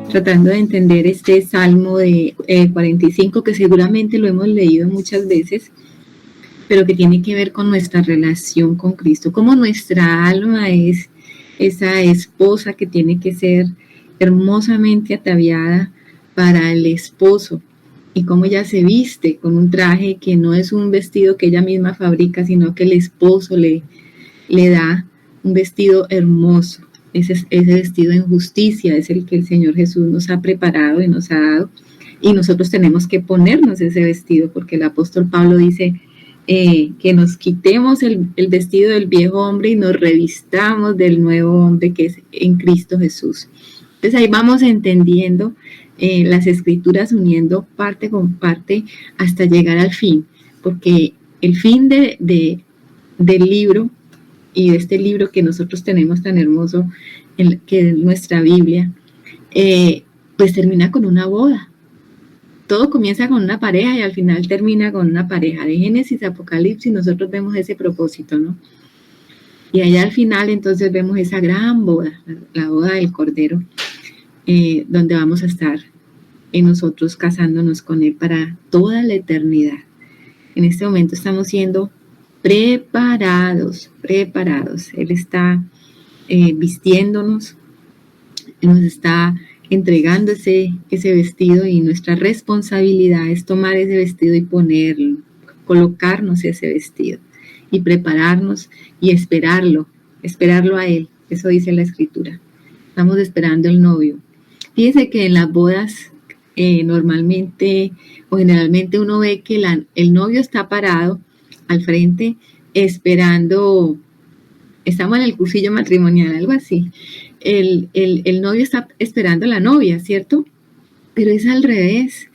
Tratando de entender este Salmo de 45, que seguramente lo hemos leído muchas veces, pero que tiene que ver con nuestra relación con Cristo, como nuestra alma es esa esposa que tiene que ser hermosamente ataviada para el esposo, y cómo ella se viste con un traje que no es un vestido que ella misma fabrica, sino que el esposo le da un vestido hermoso. Ese vestido en justicia es el que el Señor Jesús nos ha preparado y nos ha dado, y nosotros tenemos que ponernos ese vestido, porque el apóstol Pablo dice que nos quitemos el vestido del viejo hombre y nos revistamos del nuevo hombre que es en Cristo Jesús. Entonces ahí vamos entendiendo las escrituras, uniendo parte con parte hasta llegar al fin, porque el fin del libro y de este libro que nosotros tenemos tan hermoso, que es nuestra Biblia, pues termina con una boda. Todo comienza con una pareja y al final termina con una pareja. De Génesis a Apocalipsis nosotros vemos ese propósito, ¿no? Y allá al final entonces vemos esa gran boda, la boda del Cordero, donde vamos a estar nosotros casándonos con Él para toda la eternidad. En este momento estamos siendo preparados. Él está vistiéndonos, nos está entregando ese vestido, y nuestra responsabilidad es tomar ese vestido y ponerlo, colocarnos ese vestido y prepararnos y esperarlo a Él. Eso dice la Escritura. Estamos esperando el novio. Fíjense que en las bodas normalmente o generalmente uno ve que el novio está parado al frente esperando. Estamos en el cursillo matrimonial, algo así. El novio está esperando a la novia, ¿cierto? Pero es al revés.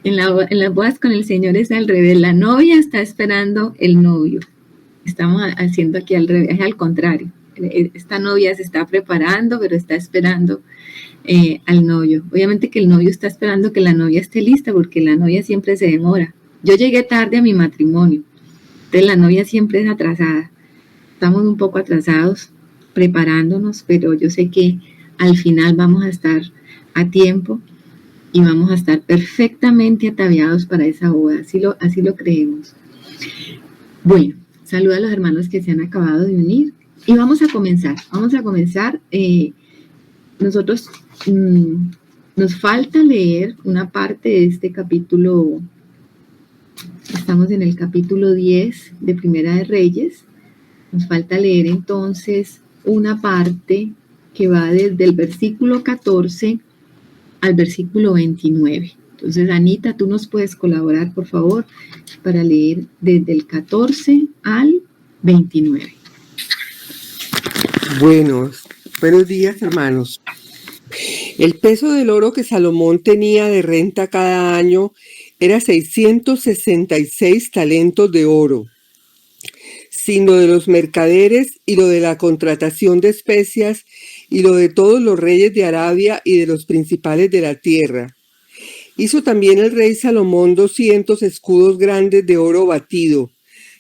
En las bodas con el Señor es al revés. La novia está esperando el novio. Estamos haciendo aquí al revés, es al contrario. Esta novia se está preparando, pero está esperando al novio. Obviamente que el novio está esperando que la novia esté lista, porque la novia siempre se demora. Yo llegué tarde a mi matrimonio, entonces la novia siempre es atrasada. Estamos un poco atrasados preparándonos, pero yo sé que al final vamos a estar a tiempo y vamos a estar perfectamente ataviados para esa boda. Así lo creemos. Bueno, saludo a los hermanos que se han acabado de unir y vamos a comenzar. Nosotros nos falta leer una parte de este capítulo. Estamos en el capítulo 10 de Primera de Reyes. Nos falta leer entonces una parte que va desde el versículo 14 al versículo 29. Entonces, Anita, tú nos puedes colaborar, por favor, para leer desde el 14 al 29. Buenos días, hermanos. El peso del oro que Salomón tenía de renta cada año era 666 talentos de oro, sin lo de los mercaderes y lo de la contratación de especias y lo de todos los reyes de Arabia y de los principales de la tierra. Hizo también el rey Salomón 200 escudos grandes de oro batido,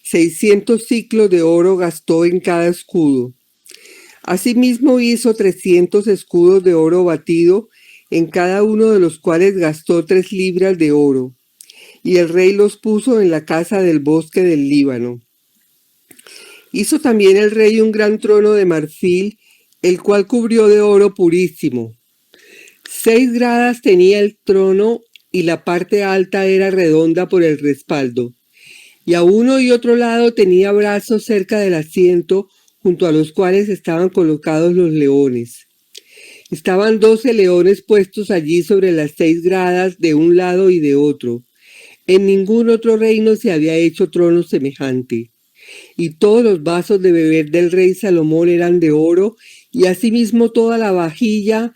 600 siclos de oro gastó en cada escudo. Asimismo hizo 300 escudos de oro batido, en cada uno de los cuales gastó 3 libras de oro, y el rey los puso en la casa del bosque del Líbano. Hizo también el rey un gran trono de marfil, el cual cubrió de oro purísimo. 6 gradas tenía el trono, y la parte alta era redonda por el respaldo. Y a uno y otro lado tenía brazos cerca del asiento, junto a los cuales estaban colocados los leones. Estaban 12 leones puestos allí sobre las 6 gradas de un lado y de otro. En ningún otro reino se había hecho trono semejante. Y todos los vasos de beber del rey Salomón eran de oro, y asimismo toda la vajilla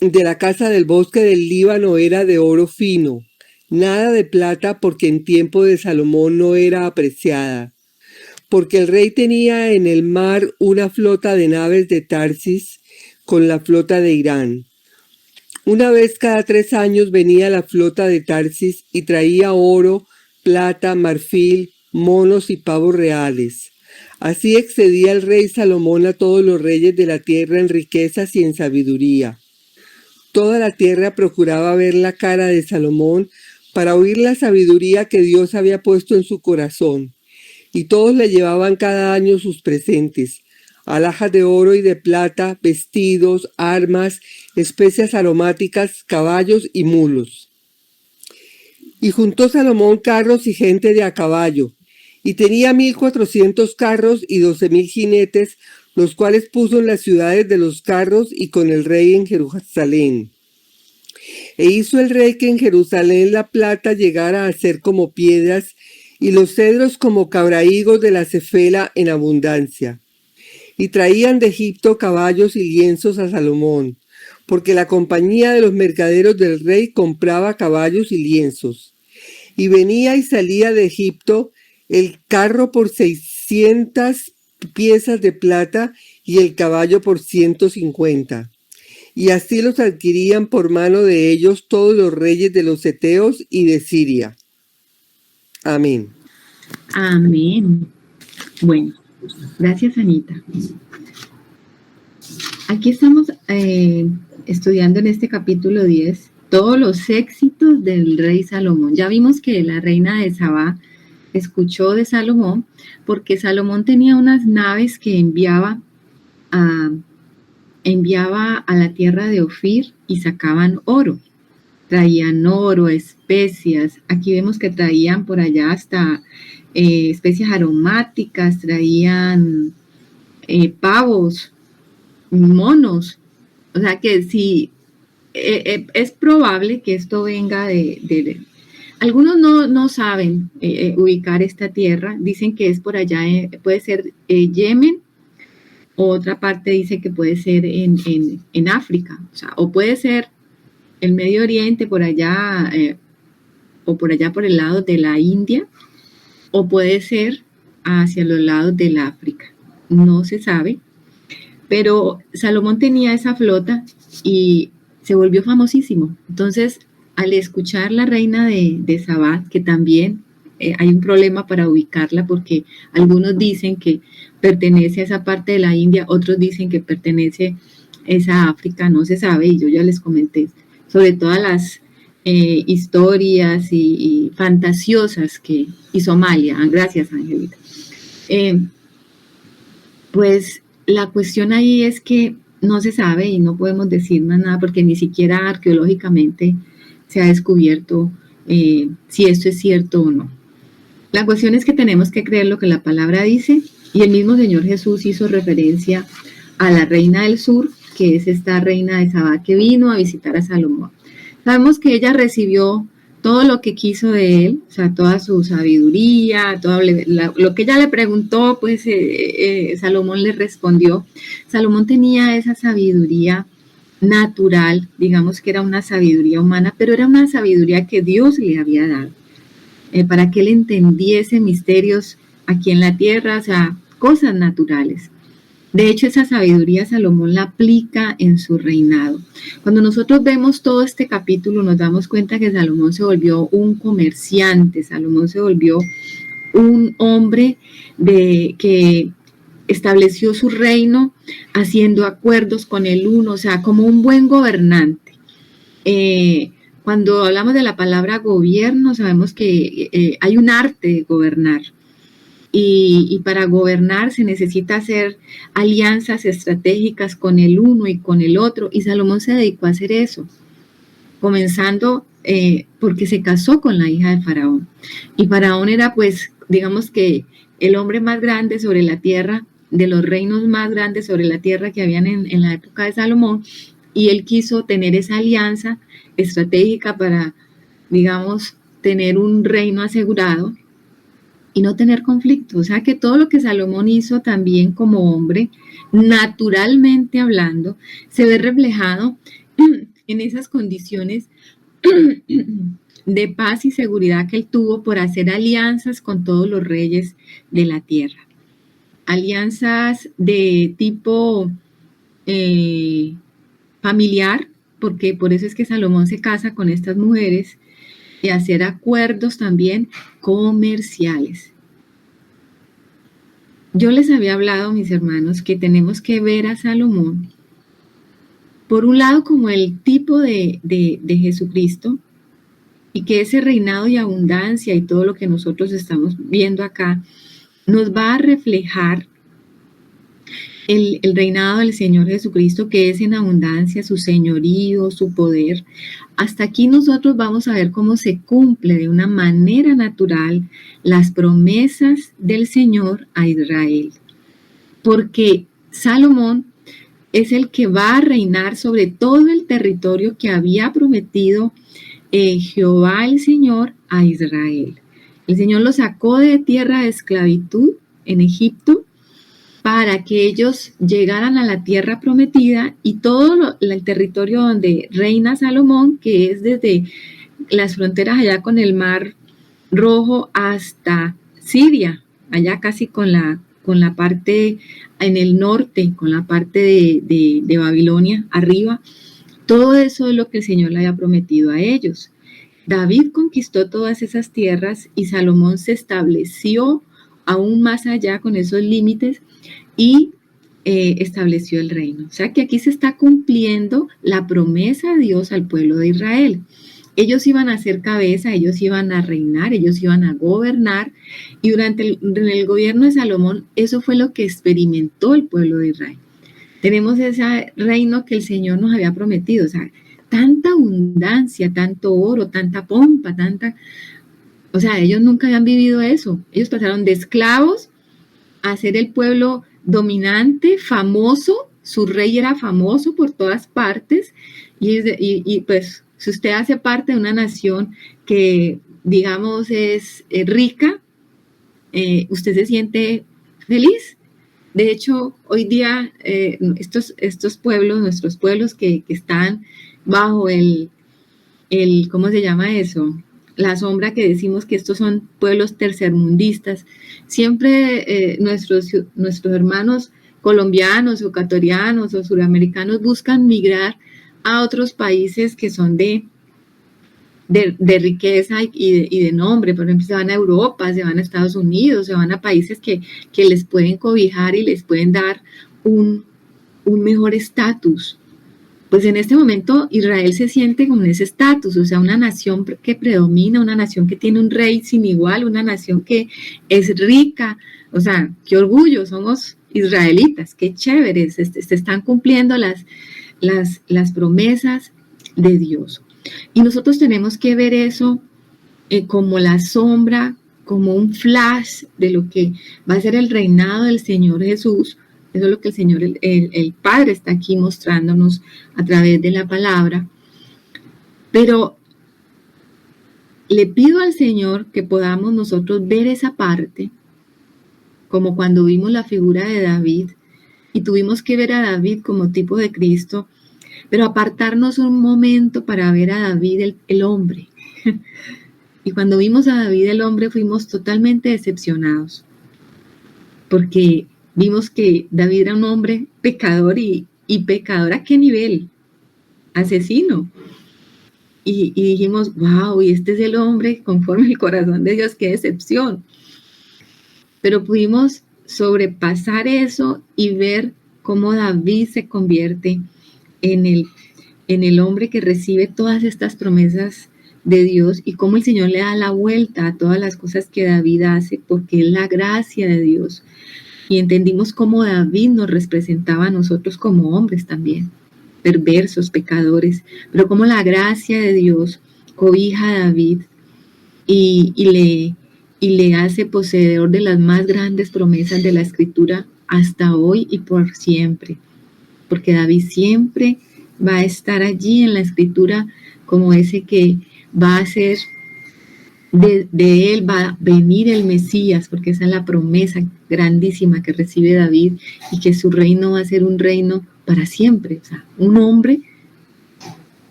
de la casa del bosque del Líbano era de oro fino, nada de plata, porque en tiempo de Salomón no era apreciada. Porque el rey tenía en el mar una flota de naves de Tarsis con la flota de Irán. Una vez cada 3 años venía la flota de Tarsis y traía oro, plata, marfil, monos y pavos reales. Así excedía el rey Salomón a todos los reyes de la tierra en riquezas y en sabiduría. Toda la tierra procuraba ver la cara de Salomón para oír la sabiduría que Dios había puesto en su corazón. Y todos le llevaban cada año sus presentes: alhajas de oro y de plata, vestidos, armas, especias aromáticas, caballos y mulos. Y juntó Salomón carros y gente de a caballo, y tenía 1,400 carros y 12,000 jinetes, los cuales puso en las ciudades de los carros y con el rey en Jerusalén. E hizo el rey que en Jerusalén la plata llegara a ser como piedras, y los cedros como cabrahigos de la cefela en abundancia. Y traían de Egipto caballos y lienzos a Salomón, porque la compañía de los mercaderos del rey compraba caballos y lienzos. Y venía y salía de Egipto el carro por 600 piezas de plata y el caballo por 150. Y así los adquirían por mano de ellos todos los reyes de los heteos y de Siria. Amén. Amén. Bueno, gracias, Anita. Aquí estamos estudiando en este capítulo 10 todos los éxitos del rey Salomón. Ya vimos que la reina de Sabá escuchó de Salomón porque Salomón tenía unas naves que enviaba a la tierra de Ofir y sacaban oro. Traían oro, especias. Aquí vemos que traían por allá hasta especias aromáticas, traían pavos, monos. O sea que sí, es probable que esto venga de algunos no saben ubicar esta tierra. Dicen que es por allá, puede ser Yemen. Otra parte dice que puede ser en África, o sea, o puede ser el Medio Oriente por allá, o por allá por el lado de la India, o puede ser hacia los lados del África. No se sabe, pero Salomón tenía esa flota y se volvió famosísimo. Entonces, al escuchar la reina de Sabá, que también hay un problema para ubicarla porque algunos dicen que pertenece a esa parte de la India, otros dicen que pertenece a esa África, no se sabe, y yo ya les comenté sobre todas las historias y fantasiosas y Somalia. Gracias, Angelita. Pues la cuestión ahí es que no se sabe y no podemos decir más nada porque ni siquiera arqueológicamente se ha descubierto si esto es cierto o no. La cuestión es que tenemos que creer lo que la palabra dice, y el mismo Señor Jesús hizo referencia a la reina del sur, que es esta reina de Sabá que vino a visitar a Salomón. Sabemos que ella recibió todo lo que quiso de él, o sea, toda su sabiduría, todo lo que ella le preguntó, pues Salomón le respondió. Salomón tenía esa sabiduría natural, digamos que era una sabiduría humana, pero era una sabiduría que Dios le había dado, para que él entendiese misterios aquí en la tierra, o sea, cosas naturales. De hecho, esa sabiduría Salomón la aplica en su reinado. Cuando nosotros vemos todo este capítulo, nos damos cuenta que Salomón se volvió un comerciante, Salomón se volvió un hombre que estableció su reino haciendo acuerdos con el uno, o sea, como un buen gobernante. Cuando hablamos de la palabra gobierno, sabemos que hay un arte de gobernar. Y para gobernar se necesita hacer alianzas estratégicas con el uno y con el otro, y Salomón se dedicó a hacer eso, comenzando porque se casó con la hija de Faraón, y Faraón era, pues, digamos que el hombre más grande sobre la tierra, de los reinos más grandes sobre la tierra que habían en la época de Salomón, y él quiso tener esa alianza estratégica para, digamos, tener un reino asegurado y no tener conflicto. O sea que todo lo que Salomón hizo también como hombre, naturalmente hablando, se ve reflejado en esas condiciones de paz y seguridad que él tuvo por hacer alianzas con todos los reyes de la tierra. Alianzas de tipo familiar, porque por eso es que Salomón se casa con estas mujeres, y hacer acuerdos también comerciales. Yo les había hablado, mis hermanos, que tenemos que ver a Salomón, por un lado, como el tipo de Jesucristo, y que ese reinado y abundancia y todo lo que nosotros estamos viendo acá nos va a reflejar el reinado del Señor Jesucristo, que es en abundancia, su señorío, su poder. Hasta aquí nosotros vamos a ver cómo se cumple de una manera natural las promesas del Señor a Israel. Porque Salomón es el que va a reinar sobre todo el territorio que había prometido Jehová el Señor a Israel. El Señor lo sacó de tierra de esclavitud en Egipto para que ellos llegaran a la tierra prometida, y todo el territorio donde reina Salomón, que es desde las fronteras allá con el Mar Rojo hasta Siria, allá casi con la parte en el norte, con la parte de Babilonia arriba. Todo eso es lo que el Señor le había prometido a ellos. David conquistó todas esas tierras y Salomón se estableció aún más allá con esos límites y estableció el reino. O sea que aquí se está cumpliendo la promesa de Dios al pueblo de Israel. Ellos iban a ser cabeza, ellos iban a reinar, ellos iban a gobernar, y durante el gobierno de Salomón eso fue lo que experimentó el pueblo de Israel. Tenemos ese reino que el Señor nos había prometido, o sea, tanta abundancia, tanto oro, tanta pompa, o sea, ellos nunca habían vivido eso. Ellos pasaron de esclavos a ser el pueblo dominante, famoso, su rey era famoso por todas partes, y pues si usted hace parte de una nación que, digamos, es rica, usted se siente feliz. De hecho, hoy día estos pueblos, nuestros pueblos que están bajo ¿cómo se llama eso? La sombra, que decimos que estos son pueblos tercermundistas. Siempre nuestros hermanos colombianos o ecuatorianos o suramericanos buscan migrar a otros países que son de riqueza y de nombre. Por ejemplo, se van a Europa, se van a Estados Unidos, se van a países que les pueden cobijar y les pueden dar un mejor estatus. Pues en este momento Israel se siente con ese estatus, o sea, una nación que predomina, una nación que tiene un rey sin igual, una nación que es rica. O sea, qué orgullo, somos israelitas, qué chéveres, se están cumpliendo las promesas de Dios. Y nosotros tenemos que ver eso como la sombra, como un flash de lo que va a ser el reinado del Señor Jesús. Eso es lo que el Señor, el Padre, está aquí mostrándonos a través de la palabra. Pero le pido al Señor que podamos nosotros ver esa parte, como cuando vimos la figura de David, y tuvimos que ver a David como tipo de Cristo, pero apartarnos un momento para ver a David el hombre. Y cuando vimos a David el hombre fuimos totalmente decepcionados, porque vimos que David era un hombre pecador, y pecador ¿a qué nivel? Asesino. Y dijimos, wow, y este es el hombre conforme al corazón de Dios, qué decepción. Pero pudimos sobrepasar eso y ver cómo David se convierte en el hombre que recibe todas estas promesas de Dios, y cómo el Señor le da la vuelta a todas las cosas que David hace, porque es la gracia de Dios. Y entendimos cómo David nos representaba a nosotros como hombres también, perversos, pecadores, pero cómo la gracia de Dios cobija a David y le hace poseedor de las más grandes promesas de la Escritura hasta hoy y por siempre. Porque David siempre va a estar allí en la Escritura como ese que va a ser, de él va a venir el Mesías, porque esa es la promesa grandísima que recibe David, y que su reino va a ser un reino para siempre. O sea, un hombre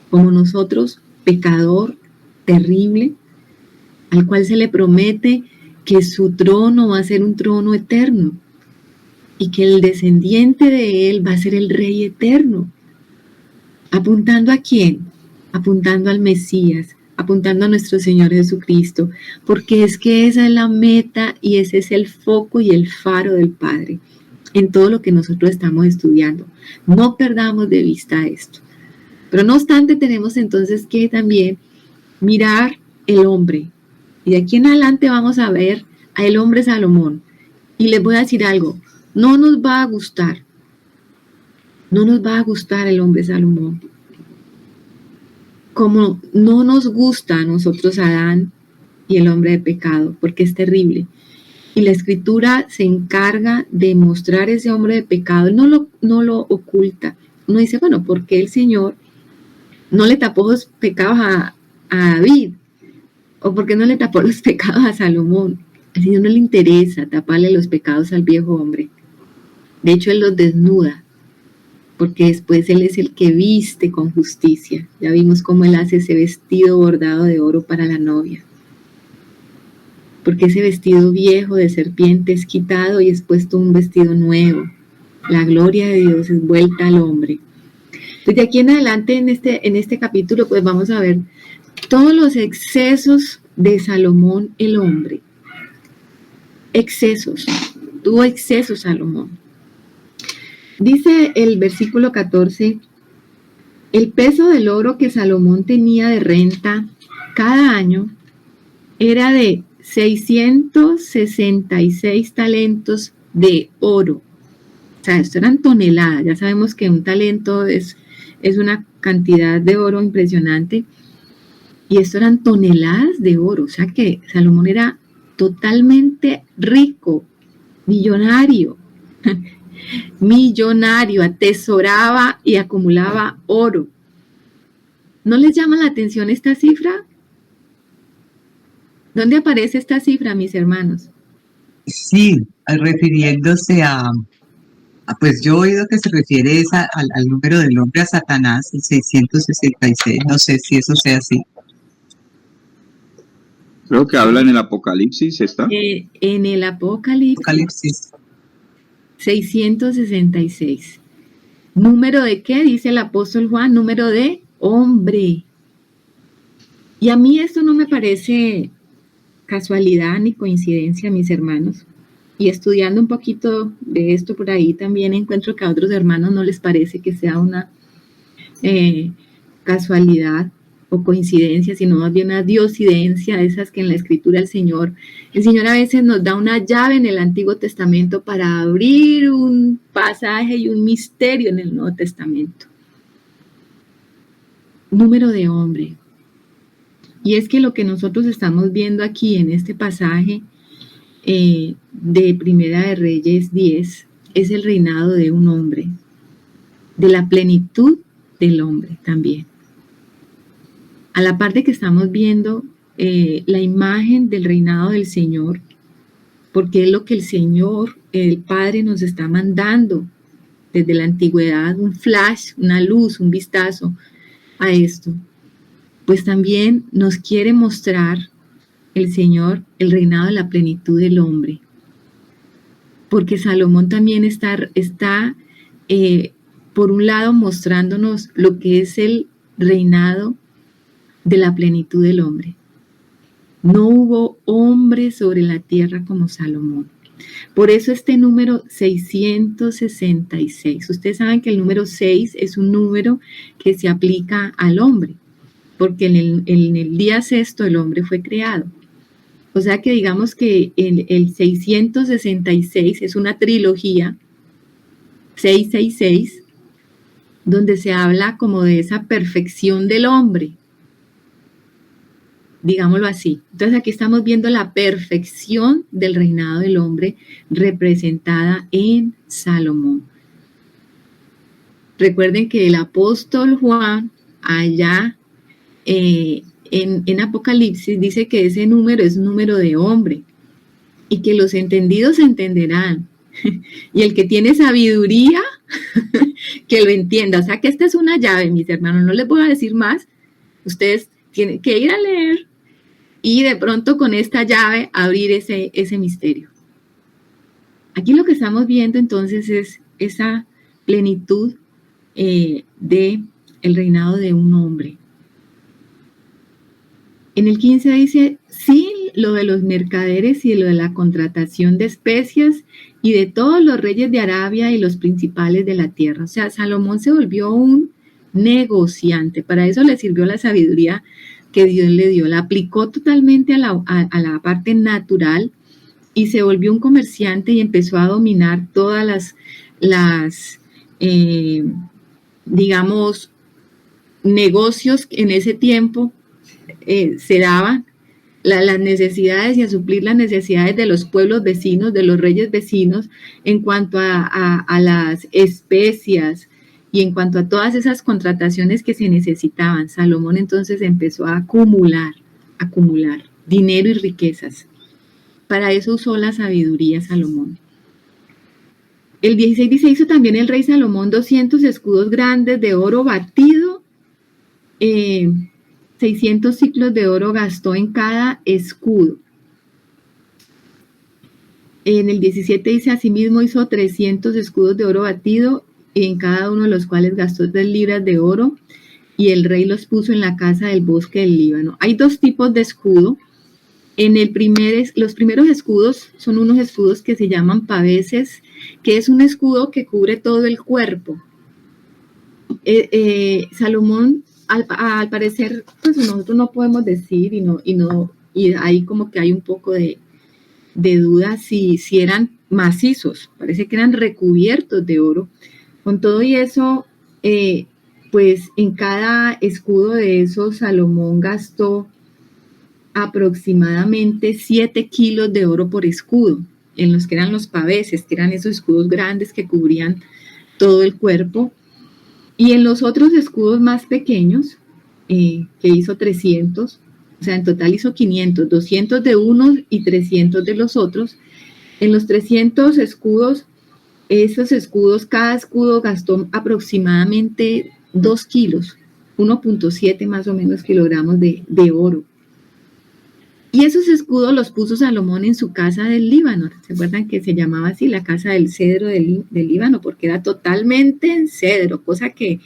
como nosotros, pecador, terrible, al cual se le promete que su trono va a ser un trono eterno, y que el descendiente de él va a ser el rey eterno. ¿Apuntando a quién? Apuntando al Mesías, apuntando a nuestro Señor Jesucristo, porque es que esa es la meta y ese es el foco y el faro del Padre en todo lo que nosotros estamos estudiando. No perdamos de vista esto. Pero no obstante, tenemos entonces que también mirar el hombre. Y de aquí en adelante vamos a ver al hombre Salomón. Y les voy a decir algo, no nos va a gustar el hombre Salomón. Como no nos gusta a nosotros Adán y el hombre de pecado, porque es terrible. Y la Escritura se encarga de mostrar ese hombre de pecado, no lo oculta. Uno dice, bueno, ¿por qué el Señor no le tapó los pecados a David? ¿O por qué no le tapó los pecados a Salomón? Al Señor no le interesa taparle los pecados al viejo hombre. De hecho, Él los desnuda, porque después Él es el que viste con justicia. Ya vimos cómo Él hace ese vestido bordado de oro para la novia. Porque ese vestido viejo de serpiente es quitado y es puesto un vestido nuevo. La gloria de Dios es vuelta al hombre. Desde aquí en adelante, en este capítulo, pues vamos a ver todos los excesos de Salomón el hombre. Excesos. Tuvo excesos Salomón. Dice el versículo 14, el peso del oro que Salomón tenía de renta cada año era de 666 talentos de oro. O sea, esto eran toneladas. Ya sabemos que un talento es una cantidad de oro impresionante. Y esto eran toneladas de oro. O sea que Salomón era totalmente rico, millonario. Millonario, atesoraba y acumulaba oro. ¿No les llama la atención esta cifra? ¿Dónde aparece esta cifra, mis hermanos? Sí, refiriéndose pues yo he oído que se refiere al número del hombre, a Satanás, el 666, no sé si eso sea así. Creo que habla en el Apocalipsis, ¿está? En el Apocalipsis 666. ¿Número de qué? Dice el apóstol Juan, número de hombre. Y a mí esto no me parece casualidad ni coincidencia, mis hermanos. Y estudiando un poquito de esto por ahí también encuentro que a otros hermanos no les parece que sea una casualidad o coincidencia, sino más bien una diosidencia, esas que en la Escritura el Señor a veces nos da una llave en el Antiguo Testamento para abrir un pasaje y un misterio en el Nuevo Testamento. Número de hombre. Y es que lo que nosotros estamos viendo aquí en este pasaje de Primera de Reyes 10 es el reinado de un hombre, de la plenitud del hombre también. A la parte que estamos viendo la imagen del reinado del Señor, porque es lo que el Señor, el Padre, nos está mandando desde la antigüedad, un flash, una luz, un vistazo a esto. Pues también nos quiere mostrar el Señor el reinado de la plenitud del hombre. Porque Salomón también está por un lado mostrándonos lo que es el reinado de la plenitud del hombre. No hubo hombre sobre la tierra como Salomón. Por eso este número 666. Ustedes saben que el número 6 es un número que se aplica al hombre, porque en el día sexto el hombre fue creado. O sea que digamos que el 666 es una trilogía, 666, donde se habla como de esa perfección del hombre. Digámoslo así. Entonces aquí estamos viendo la perfección del reinado del hombre representada en Salomón. Recuerden que el apóstol Juan allá en Apocalipsis dice que ese número es número de hombre y que los entendidos entenderán y el que tiene sabiduría que lo entienda. O sea que esta es una llave, mis hermanos, no les voy a decir más. Ustedes tienen que ir a leer y de pronto con esta llave abrir ese misterio. Aquí lo que estamos viendo entonces es esa plenitud de el reinado de un hombre. En el 15 dice, sí, lo de los mercaderes y lo de la contratación de especias y de todos los reyes de Arabia y los principales de la tierra. O sea, Salomón se volvió un negociante. Para eso le sirvió la sabiduría que Dios le dio. La aplicó totalmente a la parte natural y se volvió un comerciante y empezó a dominar todas las digamos, negocios en ese tiempo se daban, las necesidades y a suplir las necesidades de los pueblos vecinos, de los reyes vecinos, en cuanto a las especias y en cuanto a todas esas contrataciones que se necesitaban. Salomón entonces empezó a acumular dinero y riquezas. Para eso usó la sabiduría Salomón. El 16 dice, hizo también el rey Salomón 200 escudos grandes de oro batido, 600 ciclos de oro gastó en cada escudo. En el 17 dice, asimismo hizo 300 escudos de oro batido, en cada uno de los cuales gastó 3 libras de oro, y el rey los puso en la casa del bosque del Líbano. Hay dos tipos de escudo. Los primeros escudos son unos escudos que se llaman paveses, que es un escudo que cubre todo el cuerpo. Salomón, al parecer, pues nosotros no podemos decir y ahí como que hay un poco de duda si eran macizos, parece que eran recubiertos de oro. Con todo y eso, pues en cada escudo de esos Salomón gastó aproximadamente 7 kilos de oro por escudo, en los que eran los paveses, que eran esos escudos grandes que cubrían todo el cuerpo. Y en los otros escudos más pequeños, que hizo 300, o sea, en total hizo 500, 200 de unos y 300 de los otros. En los 300 escudos, esos escudos, cada escudo gastó aproximadamente 2 kilos, 1.7 más o menos kilogramos de oro. Y esos escudos los puso Salomón en su casa del Líbano. ¿Se acuerdan que se llamaba así la casa del cedro del Líbano? Porque era totalmente en cedro, cosa que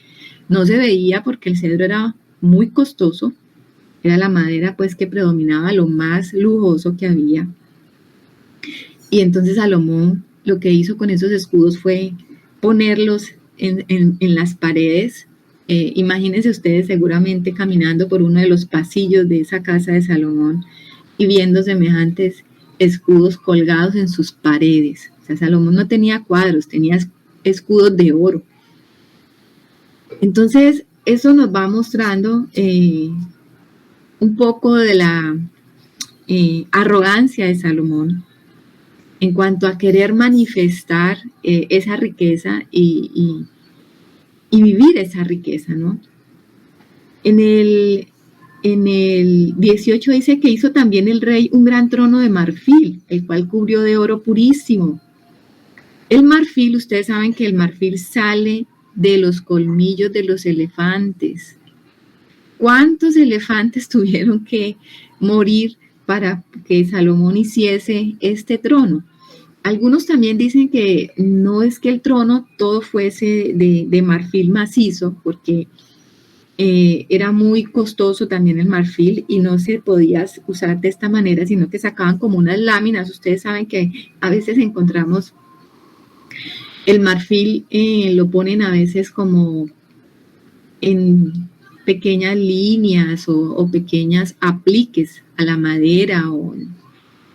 no se veía porque el cedro era muy costoso. Era la madera pues que predominaba, lo más lujoso que había. Y entonces Salomón lo que hizo con esos escudos fue ponerlos en las paredes. Imagínense ustedes seguramente caminando por uno de los pasillos de esa casa de Salomón y viendo semejantes escudos colgados en sus paredes. O sea, Salomón no tenía cuadros, tenía escudos de oro. Entonces, eso nos va mostrando un poco de la arrogancia de Salomón en cuanto a querer manifestar esa riqueza y vivir esa riqueza, ¿no? En el 18 dice que hizo también el rey un gran trono de marfil, el cual cubrió de oro purísimo. El marfil, ustedes saben que el marfil sale de los colmillos de los elefantes. ¿Cuántos elefantes tuvieron que morir para que Salomón hiciese este trono? Algunos también dicen que no es que el trono todo fuese de marfil macizo, porque era muy costoso también el marfil y no se podía usar de esta manera, sino que sacaban como unas láminas. Ustedes saben que a veces encontramos el marfil, lo ponen a veces como en pequeñas líneas o pequeñas apliques a la madera o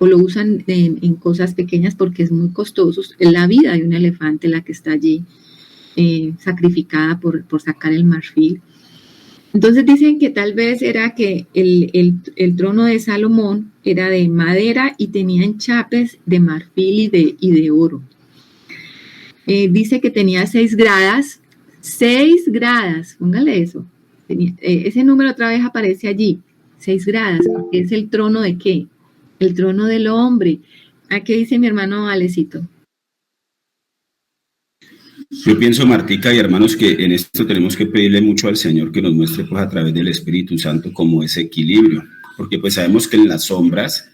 lo usan en cosas pequeñas porque es muy costoso. Es la vida de un elefante la que está allí sacrificada por sacar el marfil. Entonces dicen que tal vez era que el trono de Salomón era de madera y tenía enchapes de marfil y de oro. Dice que tenía 6 gradas, póngale eso. Ese número otra vez aparece allí, 6 gradas, porque es el trono de ¿qué? El trono del hombre. ¿A qué dice mi hermano Alecito? Yo pienso, Martica y hermanos, que en esto tenemos que pedirle mucho al Señor que nos muestre pues a través del Espíritu Santo como ese equilibrio, porque pues sabemos que en las sombras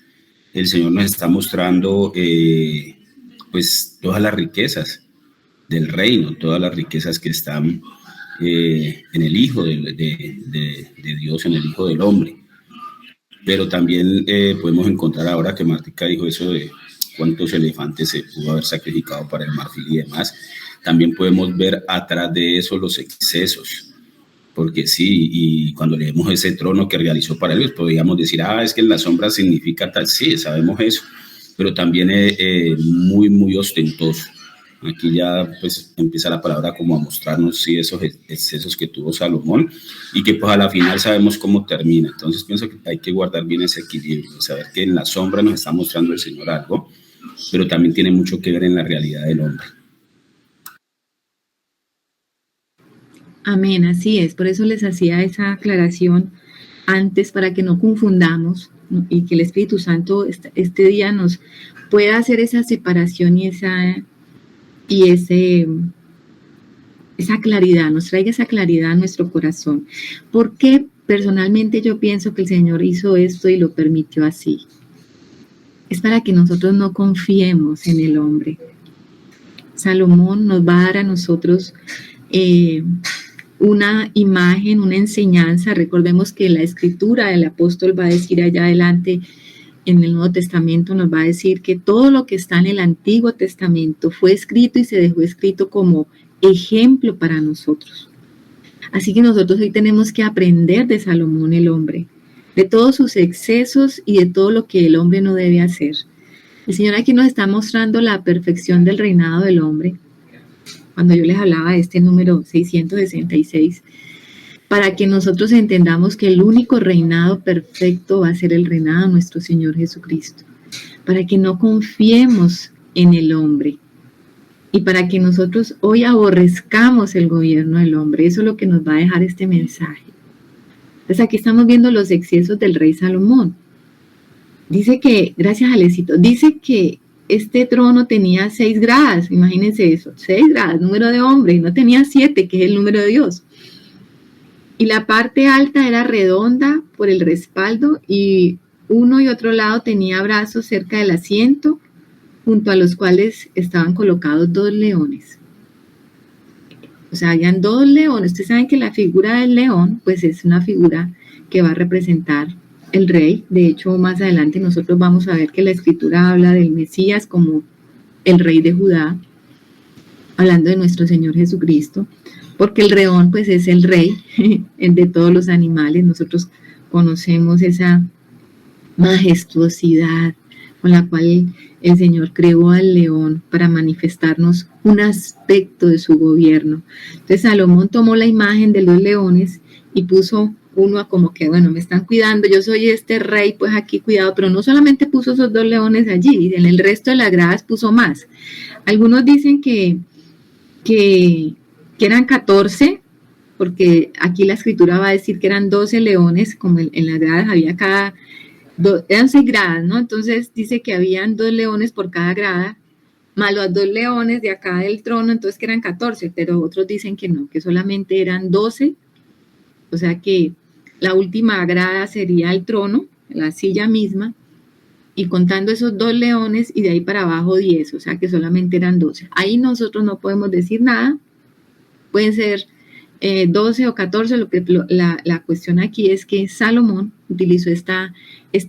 el Señor nos está mostrando pues todas las riquezas del reino, todas las riquezas que están en el Hijo de Dios, en el Hijo del Hombre. pero también podemos encontrar, ahora que Martica dijo eso de cuántos elefantes se pudo haber sacrificado para el marfil y demás, también podemos ver atrás de eso los excesos. Porque sí, y cuando leemos ese trono que realizó para Dios, podríamos decir, es que en la sombra significa tal, sí, sabemos eso, pero también muy, muy ostentoso. Aquí ya pues empieza la palabra como a mostrarnos sí, esos excesos que tuvo Salomón y que pues a la final sabemos cómo termina. Entonces pienso que hay que guardar bien ese equilibrio, saber que en la sombra nos está mostrando el Señor algo, pero también tiene mucho que ver en la realidad del hombre. Amén, así es. Por eso les hacía esa aclaración antes para que no confundamos, ¿no? Y que el Espíritu Santo este día nos pueda hacer esa separación y esa claridad, nos traiga esa claridad a nuestro corazón. Porque personalmente yo pienso que el Señor hizo esto y lo permitió así. Es para que nosotros no confiemos en el hombre. Salomón nos va a dar a nosotros una imagen, una enseñanza. Recordemos que la escritura, el apóstol va a decir allá adelante en el Nuevo Testamento, nos va a decir que todo lo que está en el Antiguo Testamento fue escrito y se dejó escrito como ejemplo para nosotros. Así que nosotros hoy tenemos que aprender de Salomón el hombre, de todos sus excesos y de todo lo que el hombre no debe hacer. El Señor aquí nos está mostrando la perfección del reinado del hombre. Cuando yo les hablaba de este número 666, para que nosotros entendamos que el único reinado perfecto va a ser el reinado de nuestro Señor Jesucristo, para que no confiemos en el hombre y para que nosotros hoy aborrezcamos el gobierno del hombre. Eso es lo que nos va a dejar este mensaje. Entonces aquí estamos viendo los excesos del rey Salomón. Dice que, gracias al éxito, dice que este trono tenía 6 gradas, imagínense eso, 6 gradas, número de hombre, no tenía 7, que es el número de Dios. Y la parte alta era redonda por el respaldo y uno y otro lado tenía brazos cerca del asiento, junto a los cuales estaban colocados 2 leones. O sea, habían 2 leones. Ustedes saben que la figura del león, pues es una figura que va a representar el rey. De hecho, más adelante nosotros vamos a ver que la escritura habla del Mesías como el rey de Judá, hablando de nuestro Señor Jesucristo, porque el león pues es el rey de todos los animales. Nosotros conocemos esa majestuosidad con la cual el Señor creó al león para manifestarnos un aspecto de su gobierno. Entonces Salomón tomó la imagen de los leones y puso uno como que, bueno, me están cuidando, yo soy este rey, pues aquí cuidado, pero no solamente puso esos 2 leones allí, en el resto de las gradas puso más. Algunos dicen que eran 14, porque aquí la escritura va a decir que eran 12 leones, como en las gradas había eran 6 gradas, ¿no? Entonces dice que habían 2 leones por cada grada, más los 2 leones de acá del trono, entonces que eran 14, pero otros dicen que no, que solamente eran 12, o sea que la última grada sería el trono, la silla misma, y contando esos 2 leones y de ahí para abajo 10, o sea que solamente eran 12. Ahí nosotros no podemos decir nada, pueden ser 12 o 14, la cuestión aquí es que Salomón utilizó esta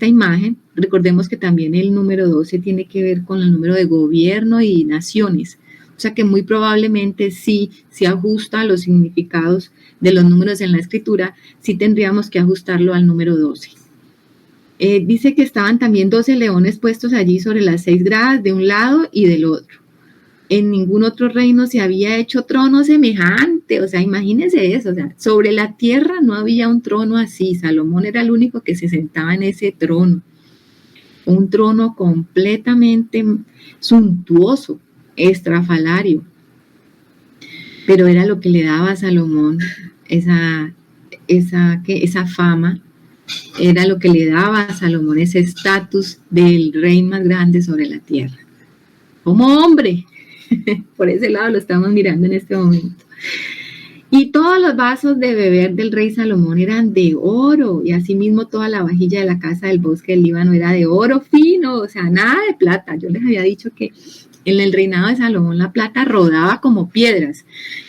imagen. Recordemos que también el número 12 tiene que ver con el número de gobierno y naciones, o sea que muy probablemente sí se ajusta a los significados de los números en la escritura, sí tendríamos que ajustarlo al número 12. Dice que estaban también 12 leones puestos allí sobre las 6 gradas de un lado y del otro. En ningún otro reino se había hecho trono semejante, o sea, imagínense eso, o sea, sobre la tierra no había un trono así. Salomón era el único que se sentaba en ese trono, un trono completamente suntuoso, estrafalario, pero era lo que le daba a Salomón esa fama, era lo que le daba a Salomón ese estatus del rey más grande sobre la tierra, como hombre. Por ese lado lo estamos mirando en este momento. Y todos los vasos de beber del rey Salomón eran de oro, y asimismo toda la vajilla de la casa del bosque del Líbano era de oro fino, o sea, nada de plata. Yo les había dicho que en el reinado de Salomón la plata rodaba como piedras,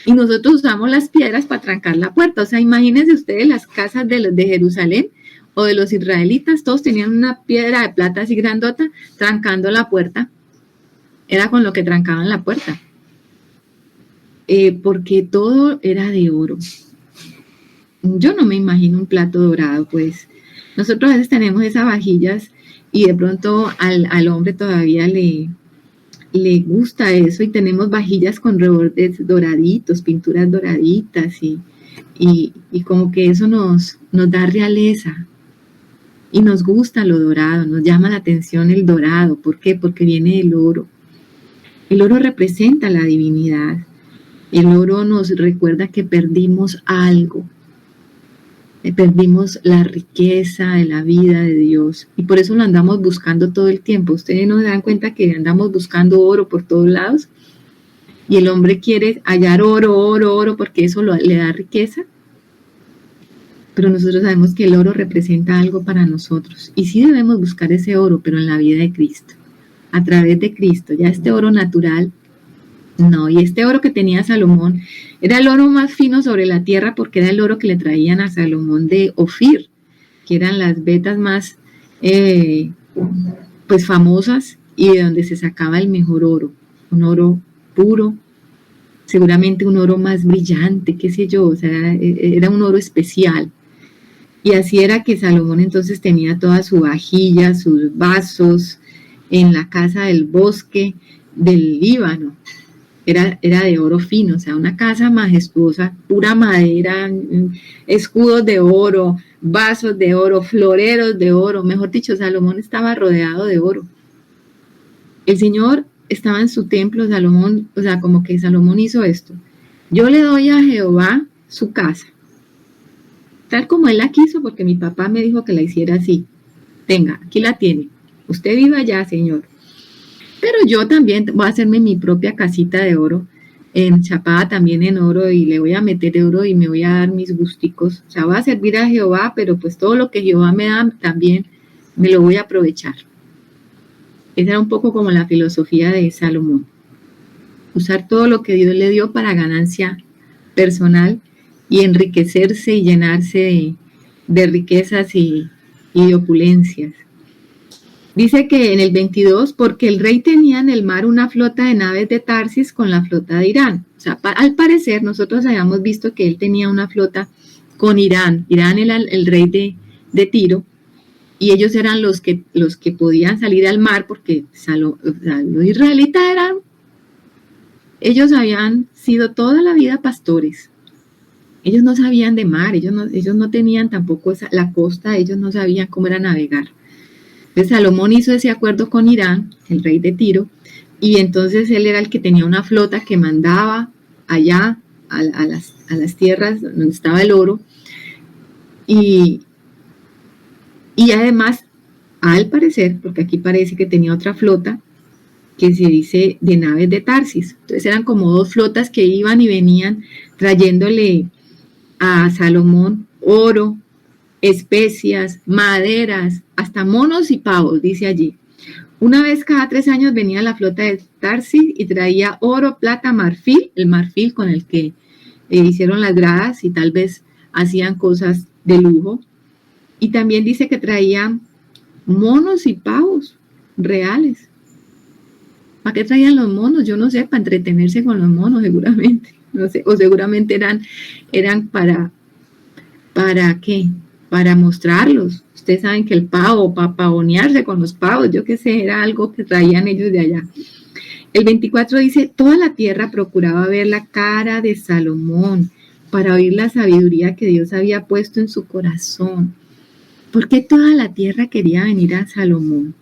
y nosotros usamos las piedras para trancar la puerta. O sea, imagínense ustedes las casas de Jerusalén, o de los israelitas, todos tenían una piedra de plata así grandota, trancando la puerta. Era con lo que trancaban la puerta. Porque todo era de oro. Yo no me imagino un plato dorado, pues. Nosotros a veces tenemos esas vajillas y de pronto al hombre todavía le gusta eso y tenemos vajillas con rebordes doraditos, pinturas doraditas y como que eso nos da realeza y nos gusta lo dorado, nos llama la atención el dorado. ¿Por qué? Porque viene del oro. El oro representa la divinidad. El oro nos recuerda que perdimos algo. Perdimos la riqueza de la vida de Dios y por eso lo andamos buscando todo el tiempo. Ustedes no se dan cuenta que andamos buscando oro por todos lados y el hombre quiere hallar oro porque eso le da riqueza, pero nosotros sabemos que el oro representa algo para nosotros y sí debemos buscar ese oro, pero en la vida de Cristo, a través de Cristo. Ya este oro natural no, y este oro que tenía Salomón era el oro más fino sobre la tierra porque era el oro que le traían a Salomón de Ofir, que eran las vetas más pues famosas y de donde se sacaba el mejor oro, un oro puro, seguramente un oro más brillante, qué sé yo, o sea, era un oro especial. Y así era que Salomón entonces tenía toda su vajilla, sus vasos en la casa del bosque del Líbano. Era de oro fino, o sea, una casa majestuosa, pura madera, escudos de oro, vasos de oro, floreros de oro. Mejor dicho, Salomón estaba rodeado de oro. El Señor estaba en su templo, Salomón, o sea, como que Salomón hizo esto. Yo le doy a Jehová su casa, tal como él la quiso, porque mi papá me dijo que la hiciera así. Tenga, aquí la tiene. Usted viva allá, Señor. Pero yo también voy a hacerme mi propia casita de oro, enchapada también en oro, y le voy a meter oro y me voy a dar mis gusticos. O sea, voy a servir a Jehová, pero pues todo lo que Jehová me da también me lo voy a aprovechar. Esa era un poco como la filosofía de Salomón. Usar todo lo que Dios le dio para ganancia personal y enriquecerse y llenarse de riquezas y de opulencias. Dice que en el 22, porque el rey tenía en el mar una flota de naves de Tarsis con la flota de Irán. O sea, al parecer nosotros habíamos visto que él tenía una flota con Irán. Irán era el rey de Tiro y ellos eran los que podían salir al mar porque los israelitas ellos habían sido toda la vida pastores. Ellos no sabían de mar, ellos no tenían tampoco la costa, ellos no sabían cómo era navegar. Entonces Salomón hizo ese acuerdo con Irán, el rey de Tiro, y entonces él era el que tenía una flota que mandaba allá a las tierras donde estaba el oro, y además, al parecer, porque aquí parece que tenía otra flota, que se dice de naves de Tarsis. Entonces eran como dos flotas que iban y venían trayéndole a Salomón oro, especias, maderas, hasta monos y pavos, dice allí. Una vez cada 3 años venía la flota de Tarsis y traía oro, plata, marfil, el marfil con el que hicieron las gradas y tal vez hacían cosas de lujo. Y también dice que traían monos y pavos reales. ¿Para qué traían los monos? Yo no sé, para entretenerse con los monos seguramente. No sé, o seguramente eran ¿para qué? Para mostrarlos. Ustedes saben que el pavo, para pavonearse con los pavos, yo qué sé, era algo que traían ellos de allá. El 24 dice, toda la tierra procuraba ver la cara de Salomón para oír la sabiduría que Dios había puesto en su corazón. ¿Por qué toda la tierra quería venir a Salomón?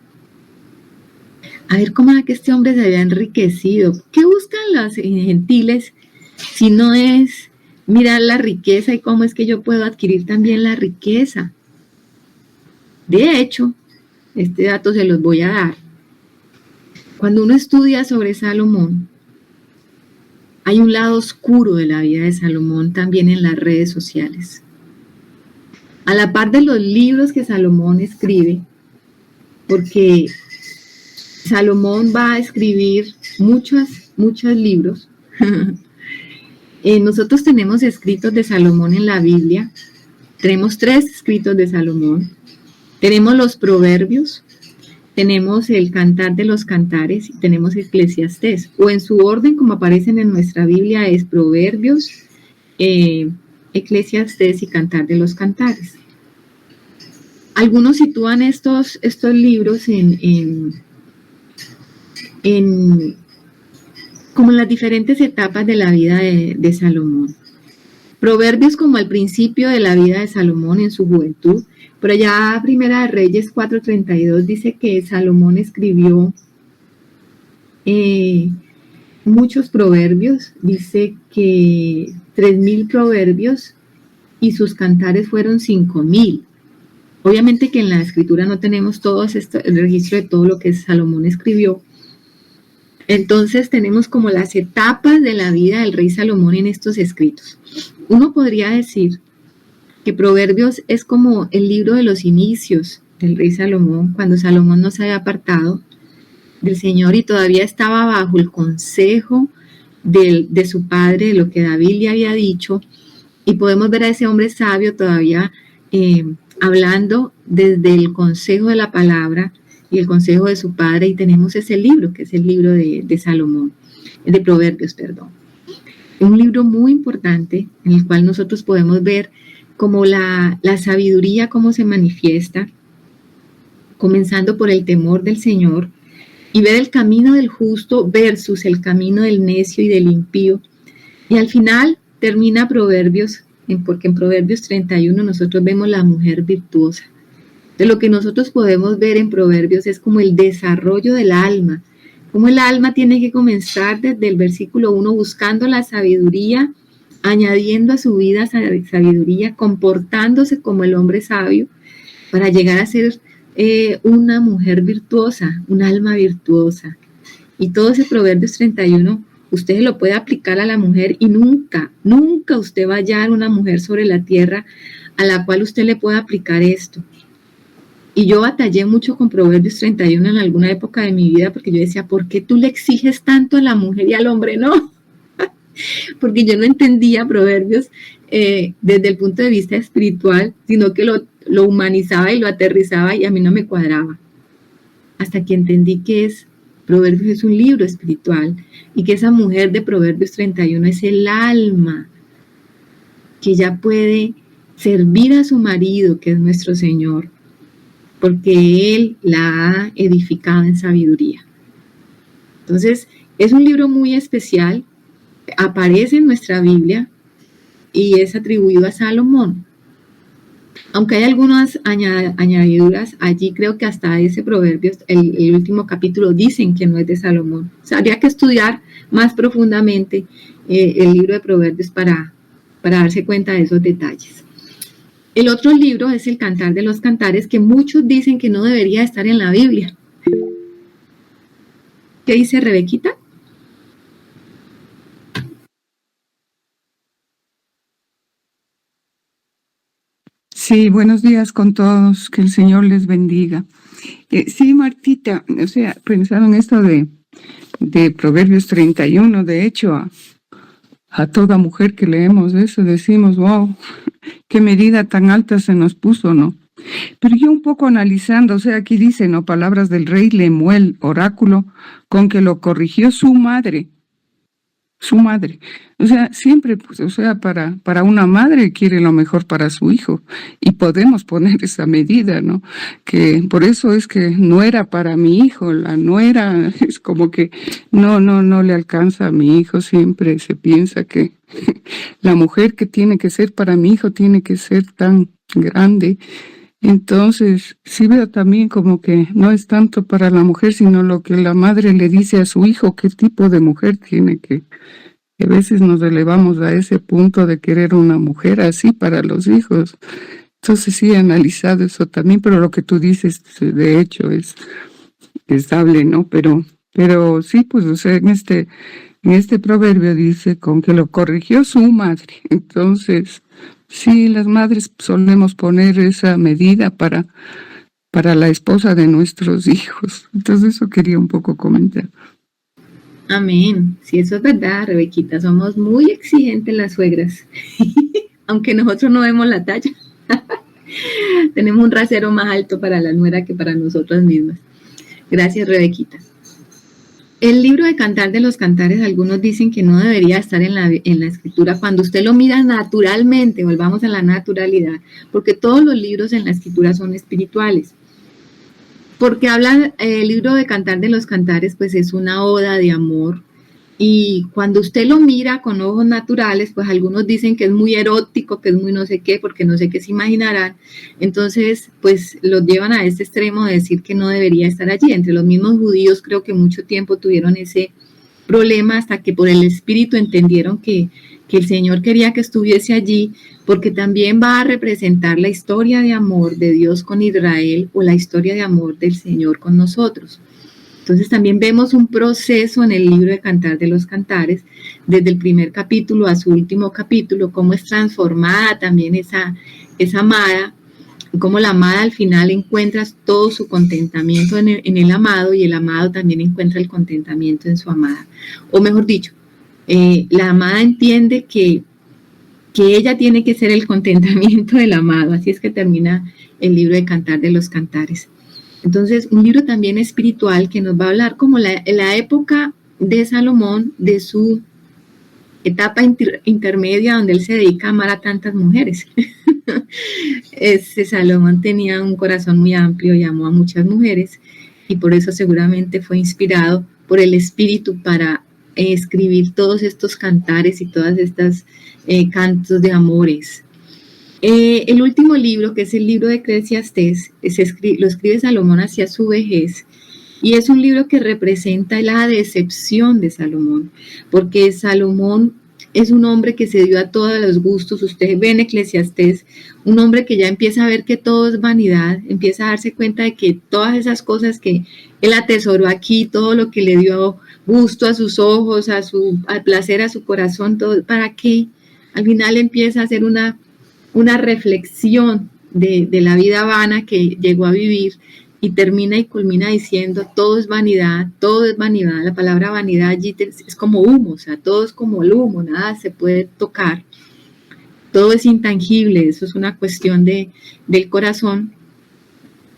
A ver cómo era que este hombre se había enriquecido. ¿Qué buscan los gentiles si no es mirar la riqueza y cómo es que yo puedo adquirir también la riqueza? De hecho, este dato se los voy a dar. Cuando uno estudia sobre Salomón, hay un lado oscuro de la vida de Salomón también en las redes sociales. A la par de los libros que Salomón escribe, porque Salomón va a escribir muchos libros. Nosotros tenemos escritos de Salomón en la Biblia. Tenemos 3 escritos de Salomón. Tenemos los proverbios, tenemos el Cantar de los Cantares y tenemos Eclesiastés, o en su orden como aparecen en nuestra Biblia es Proverbios, Eclesiastés y Cantar de los Cantares. Algunos sitúan estos libros como en las diferentes etapas de la vida de Salomón. Proverbios como al principio de la vida de Salomón en su juventud, pero ya Primera de Reyes 4:32 dice que Salomón escribió muchos proverbios, dice que 3,000 proverbios y sus cantares fueron 5,000. Obviamente que en la escritura no tenemos el registro de todo lo que Salomón escribió. Entonces tenemos como las etapas de la vida del rey Salomón en estos escritos. Uno podría decir que Proverbios es como el libro de los inicios del rey Salomón, cuando Salomón no se había apartado del Señor y todavía estaba bajo el consejo de su padre, de lo que David le había dicho, y podemos ver a ese hombre sabio todavía hablando desde el consejo de la palabra y el consejo de su padre, y tenemos ese libro, que es el libro de Salomón, de Proverbios, perdón. Un libro muy importante en el cual nosotros podemos ver como la sabiduría, cómo se manifiesta, comenzando por el temor del Señor, y ver el camino del justo versus el camino del necio y del impío. Y al final termina Proverbios, porque en Proverbios 31 nosotros vemos la mujer virtuosa. De lo que nosotros podemos ver en Proverbios es como el desarrollo del alma, como el alma tiene que comenzar desde el versículo 1 buscando la sabiduría, añadiendo a su vida sabiduría, comportándose como el hombre sabio para llegar a ser una mujer virtuosa, un alma virtuosa. Y todo ese Proverbios 31, usted lo puede aplicar a la mujer y nunca usted va a hallar una mujer sobre la tierra a la cual usted le pueda aplicar esto. Y yo batallé mucho con Proverbios 31 en alguna época de mi vida porque yo decía, ¿por qué tú le exiges tanto a la mujer y al hombre no? Porque yo no entendía Proverbios desde el punto de vista espiritual, sino que lo humanizaba y lo aterrizaba y a mí no me cuadraba. Hasta que entendí que Proverbios es un libro espiritual y que esa mujer de Proverbios 31 es el alma que ya puede servir a su marido, que es nuestro Señor, porque Él la ha edificado en sabiduría. Entonces, es un libro muy especial, aparece en nuestra Biblia y es atribuido a Salomón. Aunque hay algunas añadiduras, allí creo que hasta ese Proverbios, el último capítulo, dicen que no es de Salomón. O sea, habría que estudiar más profundamente el libro de Proverbios para darse cuenta de esos detalles. El otro libro es el Cantar de los Cantares, que muchos dicen que no debería estar en la Biblia. ¿Qué dice Rebequita? Sí, buenos días con todos, que el Señor les bendiga. Sí, Martita, o sea, pensaron esto de Proverbios 31, de hecho, a toda mujer que leemos eso decimos, wow, qué medida tan alta se nos puso, ¿no? Pero yo un poco analizando, o sea, aquí dice, ¿no? Palabras del rey Lemuel, oráculo, con que lo corrigió su madre. O sea, siempre, pues, o sea, para una madre quiere lo mejor para su hijo y podemos poner esa medida, ¿no? Que por eso es que no era para mi hijo, la nuera es como que no le alcanza a mi hijo, siempre se piensa que la mujer que tiene que ser para mi hijo tiene que ser tan grande. Entonces, sí veo también como que no es tanto para la mujer, sino lo que la madre le dice a su hijo, qué tipo de mujer tiene que... A veces nos elevamos a ese punto de querer una mujer así para los hijos. Entonces sí he analizado eso también, pero lo que tú dices, de hecho, es dable, ¿no? Pero sí, pues, o sea, en este proverbio dice, con que lo corrigió su madre. Entonces... sí, las madres solemos poner esa medida para la esposa de nuestros hijos. Entonces eso quería un poco comentar. Amén. Sí, eso es verdad, Rebequita. Somos muy exigentes las suegras, aunque nosotros no vemos la talla. Tenemos un rasero más alto para la nuera que para nosotras mismas. Gracias, Rebequita. El libro de Cantar de los Cantares, algunos dicen que no debería estar en la escritura. Cuando usted lo mira naturalmente, volvamos a la naturalidad, porque todos los libros en la escritura son espirituales. Porque habla el libro de Cantar de los Cantares, pues es una oda de amor. Y cuando usted lo mira con ojos naturales, pues algunos dicen que es muy erótico, que es muy no sé qué, porque no sé qué se imaginarán. Entonces, pues los llevan a este extremo de decir que no debería estar allí. Entre los mismos judíos creo que mucho tiempo tuvieron ese problema hasta que por el Espíritu entendieron que el Señor quería que estuviese allí, porque también va a representar la historia de amor de Dios con Israel o la historia de amor del Señor con nosotros. Entonces también vemos un proceso en el libro de Cantar de los Cantares, desde el primer capítulo a su último capítulo, cómo es transformada también esa amada, y cómo la amada al final encuentra todo su contentamiento en el amado, y el amado también encuentra el contentamiento en su amada. O mejor dicho, la amada entiende que ella tiene que ser el contentamiento del amado. Así es que termina el libro de Cantar de los Cantares. Entonces, un libro también espiritual que nos va a hablar como la época de Salomón, de su etapa intermedia donde él se dedica a amar a tantas mujeres. Salomón tenía un corazón muy amplio y amó a muchas mujeres, y por eso seguramente fue inspirado por el Espíritu para escribir todos estos cantares y todas estas cantos de amores. El último libro, que es el libro de Eclesiastés, lo escribe Salomón hacia su vejez, y es un libro que representa la decepción de Salomón, porque Salomón es un hombre que se dio a todos los gustos. Usted ve en Eclesiastés un hombre que ya empieza a ver que todo es vanidad, empieza a darse cuenta de que todas esas cosas que él atesoró aquí, todo lo que le dio gusto a sus ojos, al placer a su corazón, todo, ¿para qué? Al final empieza a hacer una reflexión de la vida vana que llegó a vivir, y termina y culmina diciendo: todo es vanidad, todo es vanidad. La palabra vanidad allí es como humo, o sea, todo es como el humo, nada se puede tocar, todo es intangible, eso es una cuestión del corazón.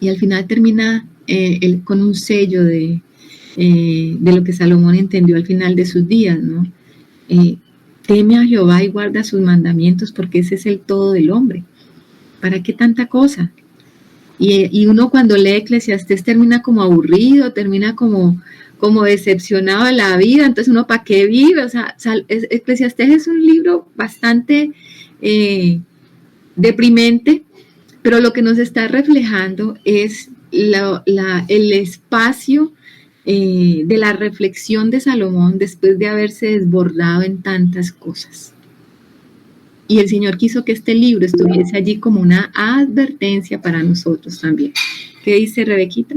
Y al final termina con un sello de lo que Salomón entendió al final de sus días, ¿no? Teme a Jehová y guarda sus mandamientos, porque ese es el todo del hombre. ¿Para qué tanta cosa? Y uno cuando lee Eclesiastés termina como aburrido, termina como decepcionado de la vida. Entonces uno, ¿para qué vive? O sea, Eclesiastés es un libro bastante deprimente, pero lo que nos está reflejando es el espacio de la reflexión de Salomón después de haberse desbordado en tantas cosas. Y el Señor quiso que este libro estuviese allí como una advertencia para nosotros también. ¿Qué dice Rebequita?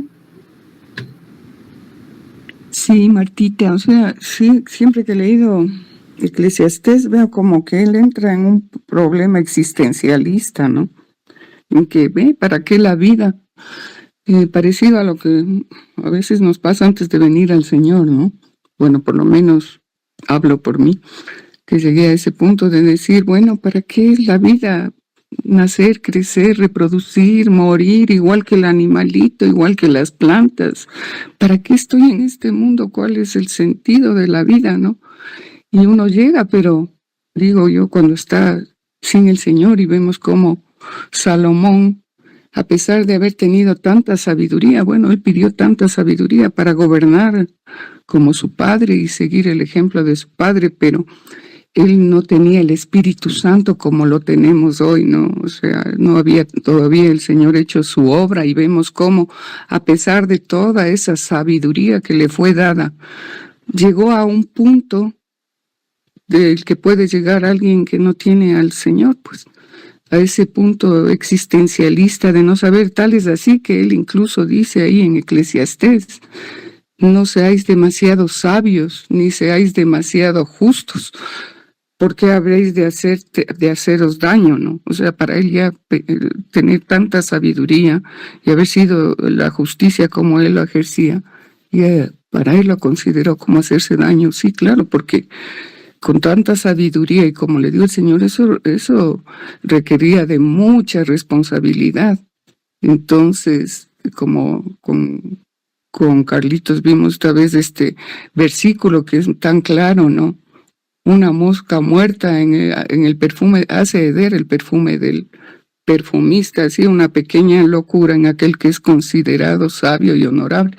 Sí, Martita, o sea, sí, siempre que he leído Eclesiastés veo como que él entra en un problema existencialista, ¿no? En que ¿para qué la vida? Parecido a lo que a veces nos pasa antes de venir al Señor, ¿no? Bueno, por lo menos hablo por mí, que llegué a ese punto de decir, bueno, ¿para qué es la vida? Nacer, crecer, reproducir, morir, igual que el animalito, igual que las plantas. ¿Para qué estoy en este mundo? ¿Cuál es el sentido de la vida, no? Y uno llega, pero digo yo, cuando está sin el Señor y vemos cómo Salomón, a pesar de haber tenido tanta sabiduría, bueno, él pidió tanta sabiduría para gobernar como su padre y seguir el ejemplo de su padre, pero él no tenía el Espíritu Santo como lo tenemos hoy, ¿no? O sea, no había todavía el Señor hecho su obra, y vemos cómo, a pesar de toda esa sabiduría que le fue dada, llegó a un punto del que puede llegar alguien que no tiene al Señor, pues, a ese punto existencialista de no saber. Tal es así que él incluso dice ahí en Eclesiastés: no seáis demasiado sabios, ni seáis demasiado justos, porque habréis de haceros daño, ¿no? O sea, para él ya tener tanta sabiduría y haber sido la justicia como él lo ejercía, y para él lo consideró como hacerse daño. Sí, claro, porque con tanta sabiduría, y como le digo el Señor, eso requería de mucha responsabilidad. Entonces, como con Carlitos vimos esta vez este versículo que es tan claro, ¿no? Una mosca muerta en el perfume hace herder el perfume del perfumista, así una pequeña locura en aquel que es considerado sabio y honorable.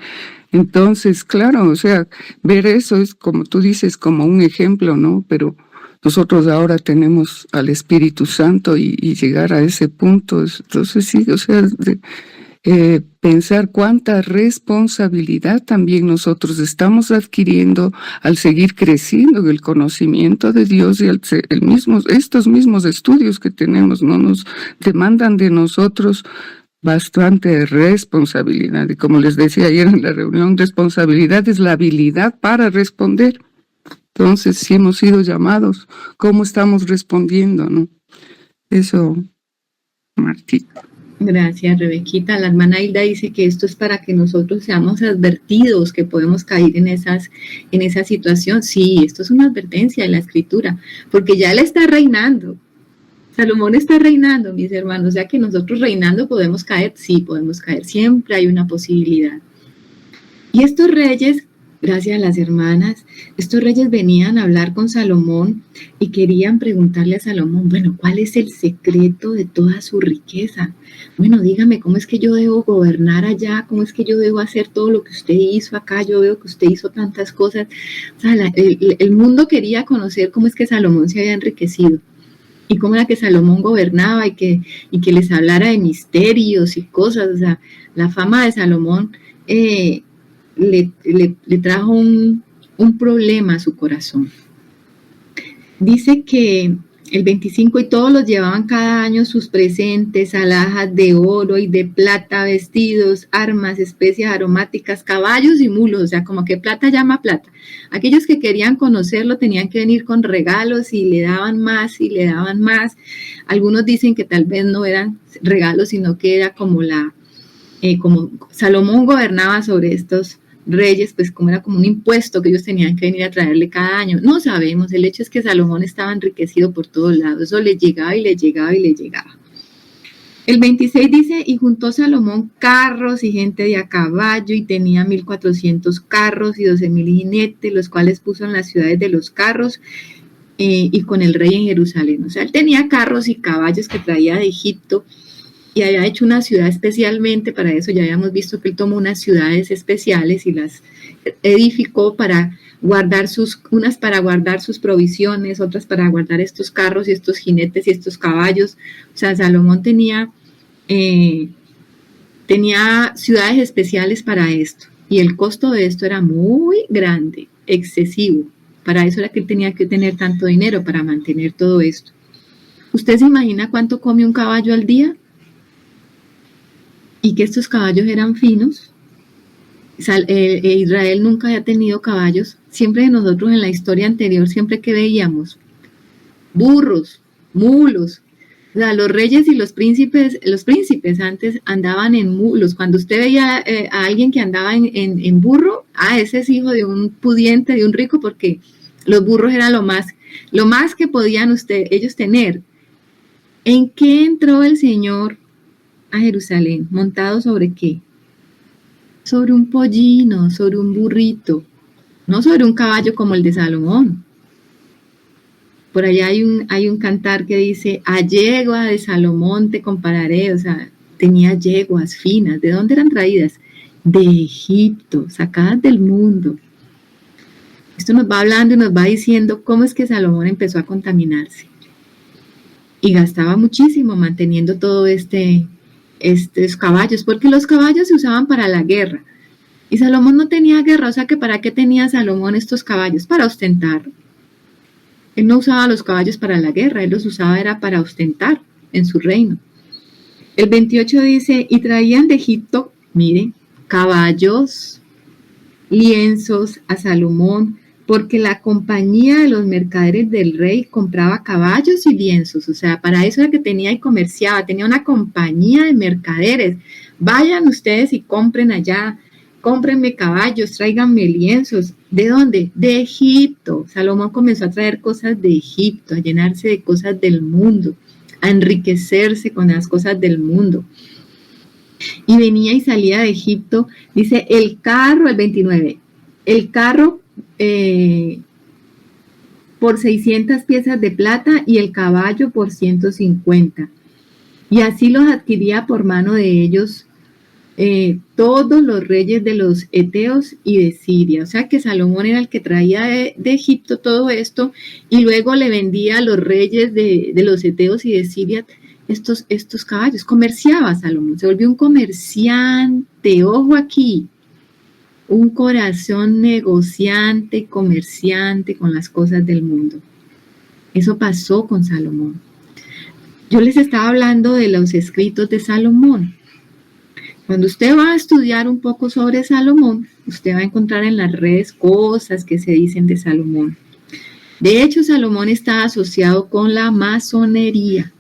Entonces, claro, o sea, ver eso es, como tú dices, como un ejemplo, ¿no? Pero nosotros ahora tenemos al Espíritu Santo y llegar a ese punto, entonces sí, o sea, pensar cuánta responsabilidad también nosotros estamos adquiriendo al seguir creciendo en el conocimiento de Dios, y estos mismos estudios que tenemos no nos demandan de nosotros bastante responsabilidad. Y como les decía ayer en la reunión, responsabilidad es la habilidad para responder. Entonces, si hemos sido llamados, ¿cómo estamos respondiendo, no? Eso, Martita. Gracias, Rebequita. La hermana Hilda dice que esto es para que nosotros seamos advertidos que podemos caer en esa situación. Sí, esto es una advertencia de la Escritura, porque ya él está reinando. Salomón está reinando, mis hermanos, ya que nosotros reinando podemos caer. Sí, podemos caer. Siempre hay una posibilidad. Y estos reyes, gracias a las hermanas, estos reyes venían a hablar con Salomón y querían preguntarle a Salomón, bueno, ¿cuál es el secreto de toda su riqueza? Bueno, dígame, ¿cómo es que yo debo gobernar allá? ¿Cómo es que yo debo hacer todo lo que usted hizo acá? Yo veo que usted hizo tantas cosas. O sea, el mundo quería conocer cómo es que Salomón se había enriquecido y cómo era que Salomón gobernaba y que les hablara de misterios y cosas. O sea, la fama de Salomón le trajo un problema a su corazón. Dice que el 25, y todos los llevaban cada año sus presentes, alhajas de oro y de plata, vestidos, armas, especias aromáticas, caballos y mulos, o sea, como que plata llama plata. Aquellos que querían conocerlo tenían que venir con regalos y le daban más y le daban más. Algunos dicen que tal vez no eran regalos, sino que era como como Salomón gobernaba sobre estos reyes, pues como era como un impuesto que ellos tenían que venir a traerle cada año. No sabemos, el hecho es que Salomón estaba enriquecido por todos lados, eso le llegaba y le llegaba y le llegaba. El 26 dice, y juntó Salomón carros y gente de a caballo, y tenía 1,400 carros y 12,000 jinetes, los cuales puso en las ciudades de los carros y con el rey en Jerusalén. O sea, él tenía carros y caballos que traía de Egipto, y había hecho una ciudad especialmente para eso. Ya habíamos visto que él tomó unas ciudades especiales y las edificó para unas para guardar sus provisiones, otras para guardar estos carros y estos jinetes y estos caballos. O sea, Salomón tenía ciudades especiales para esto, y el costo de esto era muy grande, excesivo. Para eso era que él tenía que tener tanto dinero para mantener todo esto. ¿Usted se imagina cuánto come un caballo al día? Y que estos caballos eran finos. Israel nunca había tenido caballos. Siempre nosotros en la historia anterior, siempre que veíamos burros, mulos. O sea, los reyes y los príncipes antes andaban en mulos. Cuando usted veía a alguien que andaba en burro, ese es hijo de un pudiente, de un rico, porque los burros eran lo más que podían ellos tener. ¿En qué entró el Señor a Jerusalén? ¿Montado sobre qué? Sobre un pollino, sobre un burrito, no sobre un caballo como el de Salomón. Por allá hay un cantar que dice, a yegua de Salomón te compararé. O sea, tenía yeguas finas. ¿De dónde eran traídas? De Egipto, sacadas del mundo. Esto nos va hablando y nos va diciendo cómo es que Salomón empezó a contaminarse. Y gastaba muchísimo manteniendo todo estos caballos, porque los caballos se usaban para la guerra, y Salomón no tenía guerra. O sea, que ¿para qué tenía Salomón estos caballos? Para ostentar. Él no usaba los caballos para la guerra, él los usaba era para ostentar en su reino. El 28 dice, y traían de Egipto, miren, caballos, lienzos a Salomón, porque la compañía de los mercaderes del rey compraba caballos y lienzos. O sea, para eso era que tenía y comerciaba, tenía una compañía de mercaderes. Vayan ustedes y compren allá cómprenme caballos, tráiganme lienzos. ¿De dónde? De Egipto. Salomón comenzó a traer cosas de Egipto, a llenarse de cosas del mundo, a enriquecerse con las cosas del mundo. Y venía y salía de Egipto, dice, el carro, el 29, el carro por 600 piezas de plata y el caballo por 150. Y así los adquiría por mano de ellos todos los reyes de los heteos y de Siria. O sea que Salomón era el que traía de Egipto todo esto y luego le vendía a los reyes de los heteos y de Siria estos caballos. Comerciaba Salomón, se volvió un comerciante. Ojo aquí, un corazón negociante, comerciante con las cosas del mundo. Eso pasó con Salomón. Yo les estaba hablando de los escritos de Salomón. Cuando usted va a estudiar un poco sobre Salomón, usted va a encontrar en las redes cosas que se dicen de Salomón. De hecho, Salomón está asociado con la masonería.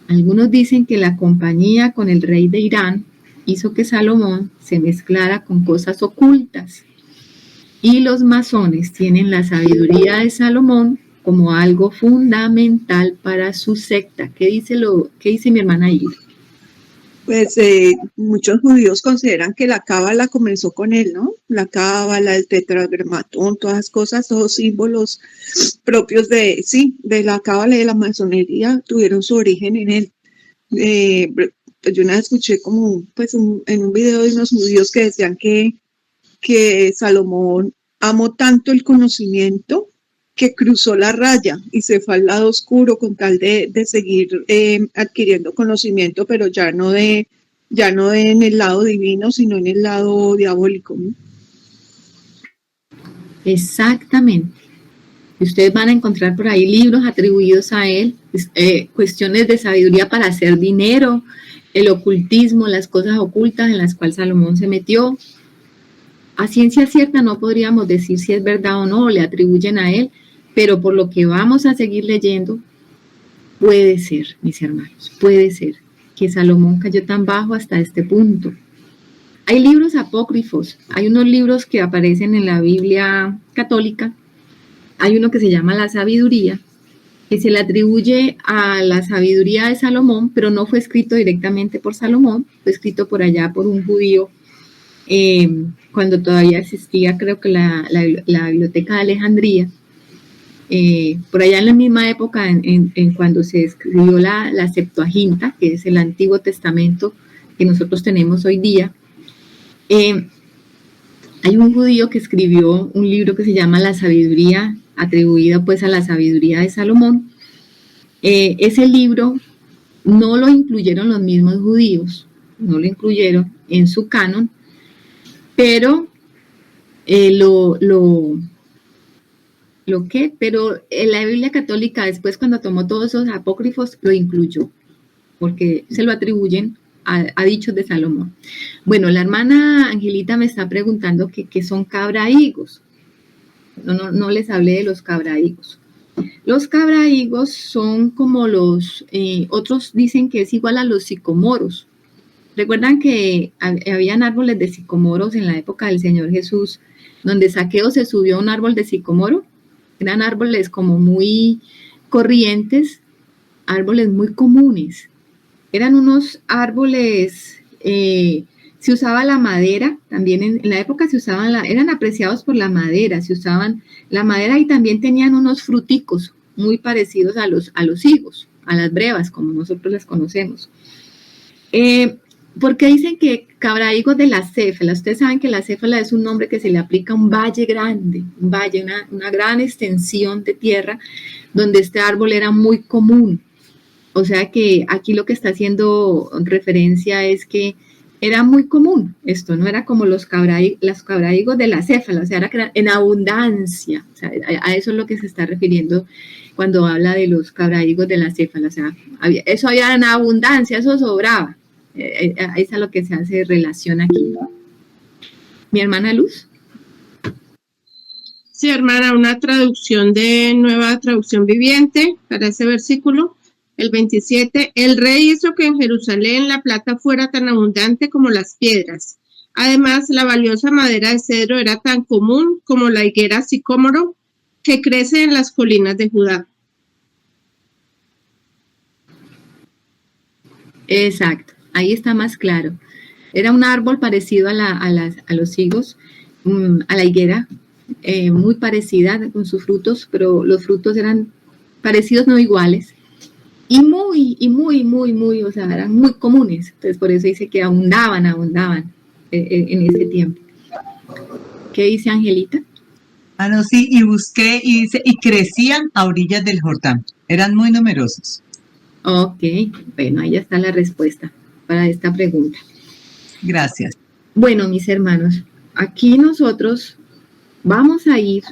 Algunos dicen que la compañía con el rey de Irán hizo que Salomón se mezclara con cosas ocultas. Y los masones tienen la sabiduría de Salomón como algo fundamental para su secta. ¿Qué dice mi hermana Ida? Pues muchos judíos consideran que la cábala comenzó con él, ¿no? La cábala, el tetragramatón, todas las cosas, todos símbolos propios de la cábala y de la masonería tuvieron su origen en él. Yo una vez escuché como en un video de unos judíos que decían que Salomón amó tanto el conocimiento que cruzó la raya y se fue al lado oscuro con tal de seguir adquiriendo conocimiento, pero ya no en el lado divino, sino en el lado diabólico, ¿no? Exactamente. Ustedes van a encontrar por ahí libros atribuidos a él, cuestiones de sabiduría para hacer dinero, el ocultismo, las cosas ocultas en las cuales Salomón se metió. A ciencia cierta no podríamos decir si es verdad o no, le atribuyen a él, pero por lo que vamos a seguir leyendo, puede ser, mis hermanos, puede ser que Salomón cayó tan bajo hasta este punto. Hay libros apócrifos, hay unos libros que aparecen en la Biblia católica, hay uno que se llama La Sabiduría, que se le atribuye a la sabiduría de Salomón, pero no fue escrito directamente por Salomón, fue escrito por allá por un judío, cuando todavía existía, creo que la Biblioteca de Alejandría, por allá en la misma época, en cuando se escribió la Septuaginta, que es el Antiguo Testamento que nosotros tenemos hoy día. Hay un judío que escribió un libro que se llama La Sabiduría, atribuida pues a la sabiduría de Salomón. Ese libro no lo incluyeron los mismos judíos, no lo incluyeron en su canon, pero pero en la Biblia católica después cuando tomó todos esos apócrifos lo incluyó, porque se lo atribuyen a dichos de Salomón. Bueno, la hermana Angelita me está preguntando qué son cabrahigos. No les hablé de los cabrahigos. Los cabrahigos son como otros dicen que es igual a los sicomoros. ¿Recuerdan que habían árboles de sicomoros en la época del Señor Jesús, donde Zaqueo se subió a un árbol de sicomoro? Eran árboles como muy corrientes, árboles muy comunes. Eran unos árboles, se usaba la madera, también en la época se usaban, eran apreciados por la madera, se usaban la madera y también tenían unos fruticos muy parecidos a los higos, a las brevas, como nosotros las conocemos. Porque dicen que cabrahigos de la céfala. Ustedes saben que la céfala es un nombre que se le aplica a un valle grande, un valle, una gran extensión de tierra donde este árbol era muy común. O sea que aquí lo que está haciendo referencia es que era muy común. Esto no era como los cabrahigos de la céfala, o sea, era en abundancia. O sea, a eso es lo que se está refiriendo cuando habla de los cabrahigos de la céfala. O sea, eso había en abundancia, eso sobraba. Es a lo que se hace relación aquí. Mi hermana Luz. Sí, hermana, una traducción de Nueva Traducción Viviente para ese versículo, el 27. El rey hizo que en Jerusalén la plata fuera tan abundante como las piedras, Además, la valiosa madera de cedro era tan común como la higuera sicómoro que crece en las colinas de Judá. Exacto, ahí está más claro. Era un árbol parecido a los higos, a la higuera, muy parecida con sus frutos, pero los frutos eran parecidos, no iguales. Y muy, o sea, eran muy comunes. Entonces, por eso dice que abundaban en ese tiempo. ¿Qué dice Angelita? No, sí, y busqué y dice, y crecían a orillas del Jordán. Eran muy numerosos. Ok, bueno, ahí está la respuesta para esta pregunta. Gracias. Bueno, mis hermanos, aquí nosotros vamos a ir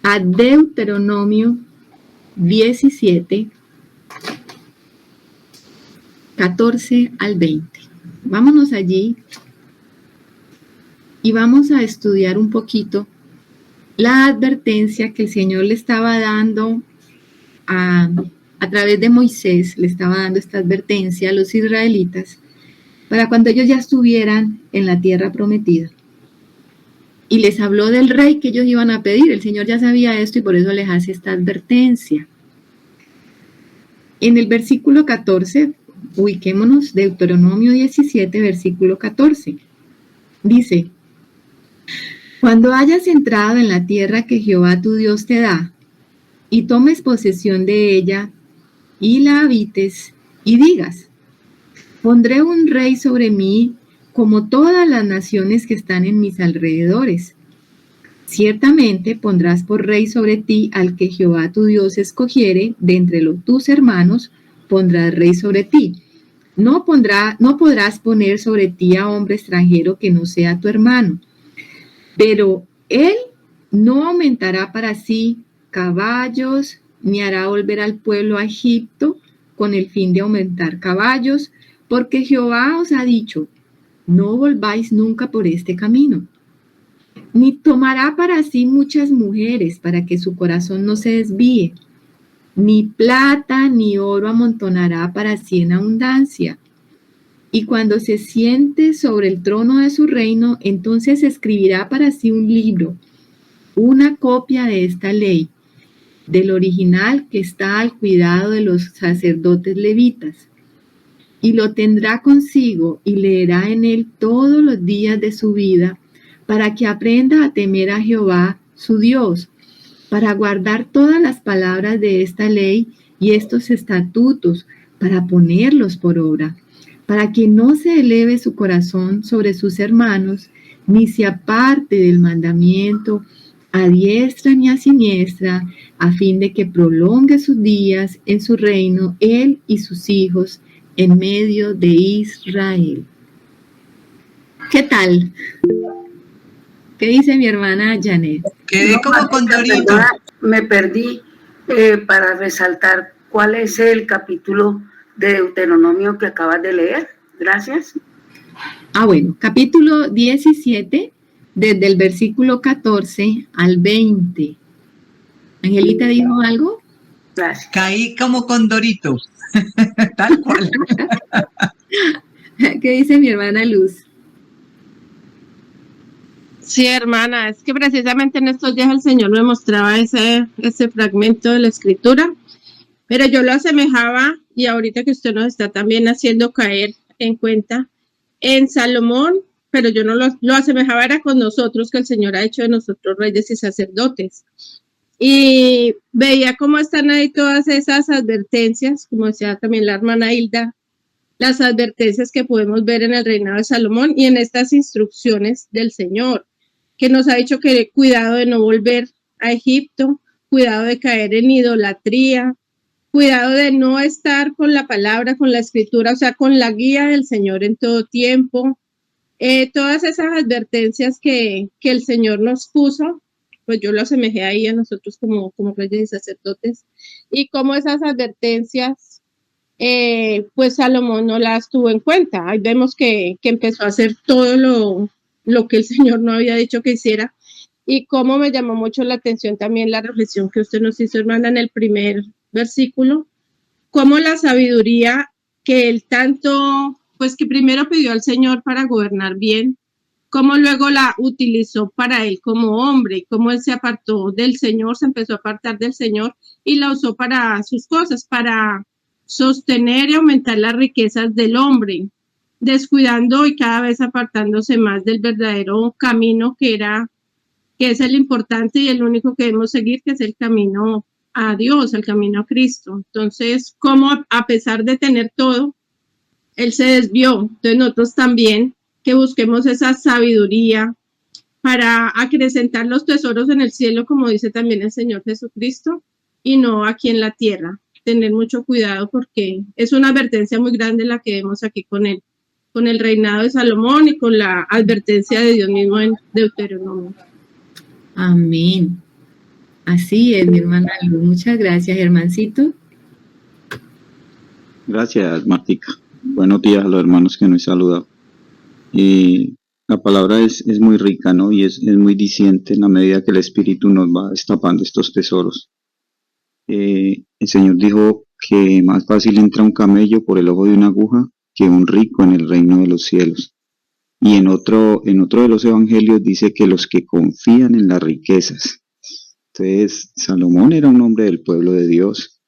a Deuteronomio 17, 14 al 20. Vámonos allí y vamos a estudiar un poquito la advertencia que el Señor le estaba dando a través de Moisés, le estaba dando esta advertencia a los israelitas para cuando ellos ya estuvieran en la tierra prometida. Y les habló del rey que ellos iban a pedir. El Señor ya sabía esto y por eso les hace esta advertencia. En el versículo 14, ubiquémonos, Deuteronomio 17, versículo 14. Dice, cuando hayas entrado en la tierra que Jehová tu Dios te da, y tomes posesión de ella, y la habites, y digas, pondré un rey sobre mí, como todas las naciones que están en mis alrededores. Ciertamente pondrás por rey sobre ti al que Jehová tu Dios escogiere, de entre tus hermanos pondrás rey sobre ti. No podrás poner sobre ti a hombre extranjero que no sea tu hermano, pero él no aumentará para sí caballos, ni hará volver al pueblo a Egipto con el fin de aumentar caballos, porque Jehová os ha dicho, no volváis nunca por este camino. Ni tomará para sí muchas mujeres para que su corazón no se desvíe. Ni plata ni oro amontonará para sí en abundancia. Y cuando se siente sobre el trono de su reino, entonces escribirá para sí un libro, una copia de esta ley, del original que está al cuidado de los sacerdotes levitas. Y lo tendrá consigo y leerá en él todos los días de su vida, para que aprenda a temer a Jehová, su Dios, para guardar todas las palabras de esta ley y estos estatutos, para ponerlos por obra, para que no se eleve su corazón sobre sus hermanos, ni se aparte del mandamiento a diestra ni a siniestra, a fin de que prolongue sus días en su reino, él y sus hijos, en medio de Israel. ¿Qué tal? ¿Qué dice mi hermana Janet? Quedé como condorito. Me perdí para resaltar cuál es el capítulo de Deuteronomio que acabas de leer. Gracias. Bueno, capítulo 17, desde el versículo 14 al 20. ¿Angelita dijo algo? Gracias. Caí como condorito. Tal cual. ¿Qué dice mi hermana Luz? Sí, hermana, es que precisamente en estos días el Señor me mostraba ese fragmento de la Escritura, pero yo lo asemejaba, y ahorita que usted nos está también haciendo caer en cuenta, en Salomón, pero yo no lo asemejaba, era con nosotros, que el Señor ha hecho de nosotros reyes y sacerdotes. Y veía cómo están ahí todas esas advertencias, como decía también la hermana Hilda, las advertencias que podemos ver en el reinado de Salomón y en estas instrucciones del Señor, que nos ha dicho que cuidado de no volver a Egipto, cuidado de caer en idolatría, cuidado de no estar con la palabra, con la escritura, o sea, con la guía del Señor en todo tiempo. Todas esas advertencias que el Señor nos puso, pues yo lo asemejé ahí a nosotros como reyes y sacerdotes, y como esas advertencias, pues Salomón no las tuvo en cuenta. Ahí vemos que empezó a hacer todo lo que el Señor no había dicho que hiciera, y cómo me llamó mucho la atención también la reflexión que usted nos hizo, hermana, en el primer versículo, cómo la sabiduría que él tanto pues que primero pidió al Señor para gobernar bien, cómo luego la utilizó para él como hombre, cómo él se apartó del Señor, se empezó a apartar del Señor y la usó para sus cosas, para sostener y aumentar las riquezas del hombre, descuidando y cada vez apartándose más del verdadero camino que es el importante y el único que debemos seguir, que es el camino a Dios, el camino a Cristo. Entonces, como a pesar de tener todo, él se desvió. Entonces nosotros también que busquemos esa sabiduría para acrecentar los tesoros en el cielo, como dice también el Señor Jesucristo, y no aquí en la tierra. Tener mucho cuidado porque es una advertencia muy grande la que vemos aquí con el reinado de Salomón y con la advertencia de Dios mismo en Deuteronomio. Amén. Así es, mi hermana Luz. Muchas gracias, hermancito. Gracias, Martica. Buenos días a los hermanos que nos saludan. La palabra es muy rica, ¿no? Y es muy diciente en la medida que el Espíritu nos va destapando estos tesoros. El Señor dijo que más fácil entra un camello por el ojo de una aguja que un rico en el reino de los cielos. Y en otro de los evangelios dice que los que confían en las riquezas. Entonces, Salomón era un hombre del pueblo de Dios.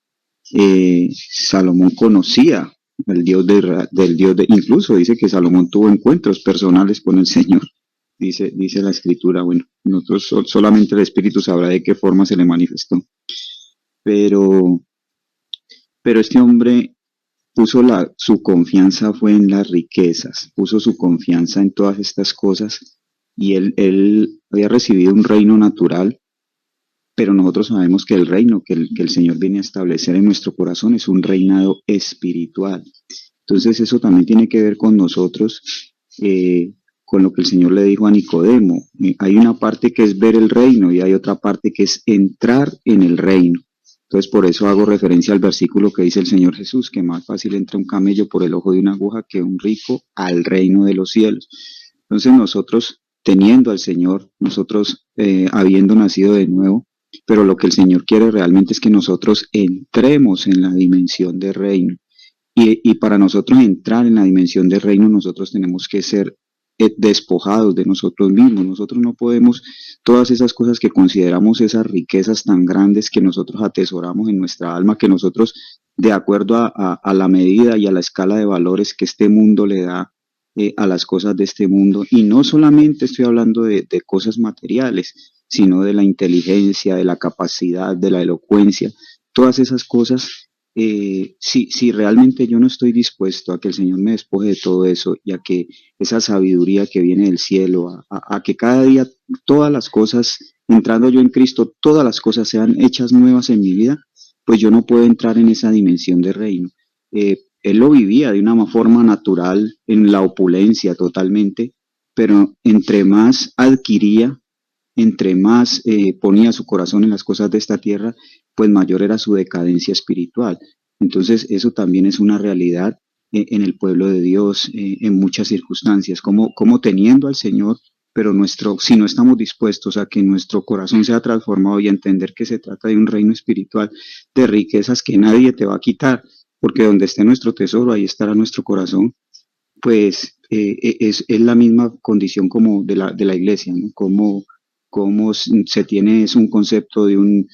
Salomón conocía el Dios incluso dice que Salomón tuvo encuentros personales con el Señor. Dice la Escritura. Bueno, nosotros solamente el Espíritu sabrá de qué forma se le manifestó. Pero este hombre su confianza fue en las riquezas, puso su confianza en todas estas cosas, y él había recibido un reino natural, pero nosotros sabemos que el reino que el Señor viene a establecer en nuestro corazón es un reinado espiritual. Entonces eso también tiene que ver con nosotros, con lo que el Señor le dijo a Nicodemo. Hay una parte que es ver el reino y hay otra parte que es entrar en el reino. Entonces por eso hago referencia al versículo que dice el Señor Jesús, que más fácil entra un camello por el ojo de una aguja que un rico al reino de los cielos. Entonces nosotros, teniendo al Señor, nosotros habiendo nacido de nuevo, pero lo que el Señor quiere realmente es que nosotros entremos en la dimensión de reino. Y para nosotros entrar en la dimensión de reino, nosotros tenemos que ser despojados de nosotros mismos. Nosotros no podemos, todas esas cosas que consideramos esas riquezas tan grandes que nosotros atesoramos en nuestra alma, que nosotros, de acuerdo a la medida y a la escala de valores que este mundo le da a las cosas de este mundo, y no solamente estoy hablando de cosas materiales, sino de la inteligencia, de la capacidad, de la elocuencia, todas esas cosas. Si realmente yo no estoy dispuesto a que el Señor me despoje de todo eso y a que esa sabiduría que viene del cielo, a que cada día todas las cosas, entrando yo en Cristo, todas las cosas sean hechas nuevas en mi vida, pues yo no puedo entrar en esa dimensión de reino. Él lo vivía de una forma natural, en la opulencia totalmente, pero entre más adquiría, entre más ponía su corazón en las cosas de esta tierra, pues mayor era su decadencia espiritual. Entonces eso también es una realidad en el pueblo de Dios en muchas circunstancias, como teniendo al Señor, pero si no estamos dispuestos a que nuestro corazón sea transformado y a entender que se trata de un reino espiritual, de riquezas que nadie te va a quitar, porque donde esté nuestro tesoro, ahí estará nuestro corazón, pues es la misma condición como de la iglesia, ¿no? Como se tiene es un concepto de un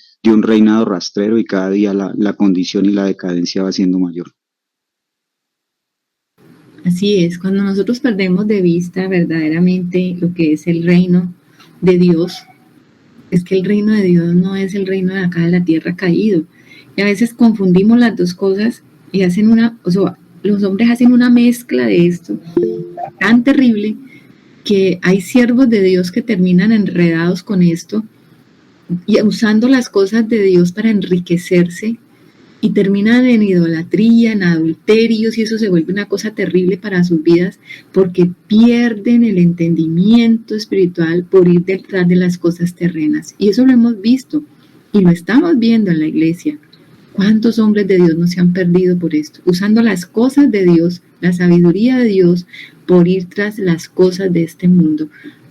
reinado rastrero y cada día la condición y la decadencia va siendo mayor. Así es, cuando nosotros perdemos de vista verdaderamente lo que es el reino de Dios, es que el reino de Dios no es el reino de acá de la tierra caído. Y a veces confundimos las dos cosas y los hombres hacen una mezcla de esto tan terrible que hay siervos de Dios que terminan enredados con esto y usando las cosas de Dios para enriquecerse y terminan en idolatría, en adulterios, y eso se vuelve una cosa terrible para sus vidas porque pierden el entendimiento espiritual por ir detrás de las cosas terrenas. Y eso lo hemos visto y lo estamos viendo en la iglesia. ¿Cuántos hombres de Dios no se han perdido por esto? Usando las cosas de Dios, la sabiduría de Dios, por ir tras las cosas de este mundo.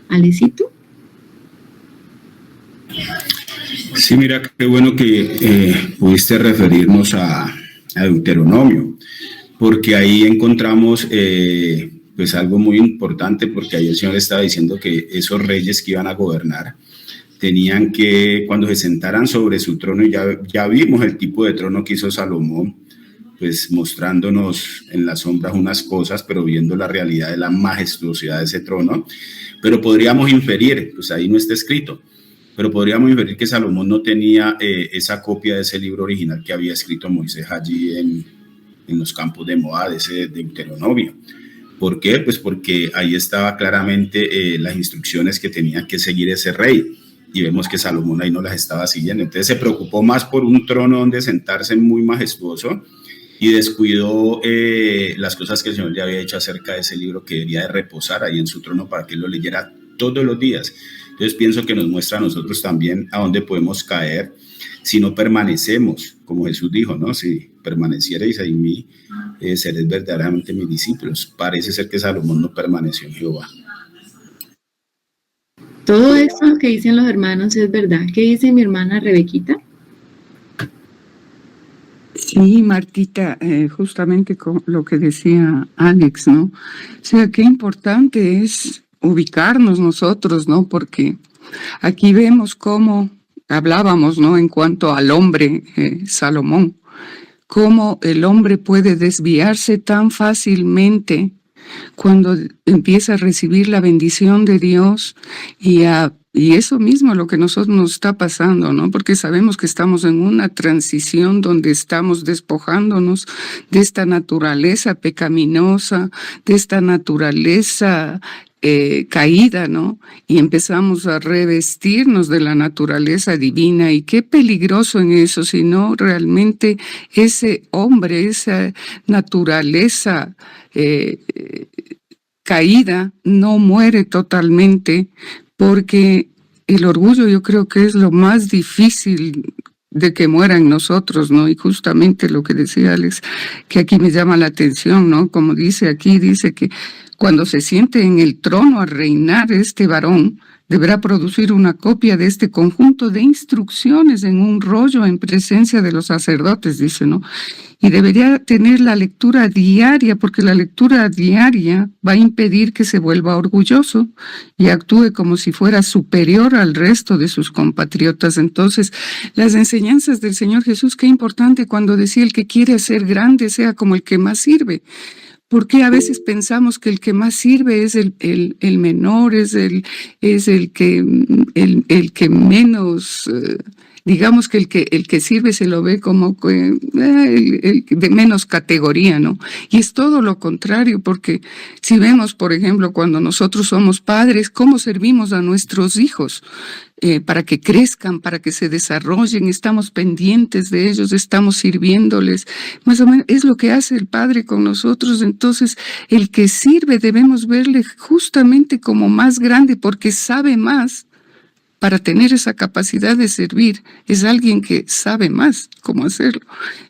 Alecito. Sí, mira, qué bueno que pudiste referirnos a Deuteronomio. porque ahí encontramos pues algo muy importante, porque ahí el Señor estaba diciendo que esos reyes que iban a gobernar tenían que, cuando se sentaran sobre su trono, y ya vimos el tipo de trono que hizo Salomón, pues mostrándonos en las sombras unas cosas, pero viendo la realidad de la majestuosidad de ese trono, pero podríamos inferir, pues ahí no está escrito, pero podríamos inferir que Salomón no tenía esa copia de ese libro original que había escrito Moisés allí en los campos de Moab, ese Deuteronomio. ¿Por qué? Pues porque ahí estaba claramente las instrucciones que tenía que seguir ese rey, y vemos que Salomón ahí no las estaba siguiendo. Entonces se preocupó más por un trono donde sentarse muy majestuoso, y descuidó las cosas que el Señor le había dicho acerca de ese libro, que debería de reposar ahí en su trono para que él lo leyera todos los días. Entonces pienso que nos muestra a nosotros también a dónde podemos caer si no permanecemos, como Jesús dijo, ¿no? Si permanecierais en mí, seréis verdaderamente mis discípulos. Parece ser que Salomón no permaneció en Jehová. Todo esto que dicen los hermanos es verdad. ¿Qué dice mi hermana Rebequita? Sí, Martita, justamente con lo que decía Alex, ¿no? O sea, qué importante es ubicarnos nosotros, ¿no? Porque aquí vemos cómo hablábamos, ¿no? En cuanto al hombre, Salomón, cómo el hombre puede desviarse tan fácilmente cuando empieza a recibir la bendición de Dios, y eso mismo es lo que nosotros nos está pasando, ¿no? Porque sabemos que estamos en una transición donde estamos despojándonos de esta naturaleza pecaminosa, de esta naturaleza caída, ¿no? Y empezamos a revestirnos de la naturaleza divina, y qué peligroso en eso, si no realmente ese hombre, esa naturaleza caída no muere totalmente, porque el orgullo yo creo que es lo más difícil de que muera en nosotros, ¿no? Y justamente lo que decía Alex, que aquí me llama la atención, ¿no? Como dice aquí, dice que cuando se siente en el trono a reinar este varón, deberá producir una copia de este conjunto de instrucciones en un rollo en presencia de los sacerdotes, dice, ¿no? Y debería tener la lectura diaria, porque la lectura diaria va a impedir que se vuelva orgulloso y actúe como si fuera superior al resto de sus compatriotas. Entonces, las enseñanzas del Señor Jesús, qué importante cuando decía: el que quiere ser grande sea como el que más sirve. Porque a veces pensamos que el que más sirve es el menor, es el que menos, digamos que el que sirve se lo ve como el de menos categoría, ¿no? Y es todo lo contrario, porque si vemos, por ejemplo, cuando nosotros somos padres, ¿cómo servimos a nuestros hijos? Para que crezcan, para que se desarrollen, estamos pendientes de ellos, estamos sirviéndoles, más o menos es lo que hace el Padre con nosotros. Entonces, el que sirve debemos verle justamente como más grande, porque sabe más. Para tener esa capacidad de servir, es alguien que sabe más cómo hacerlo.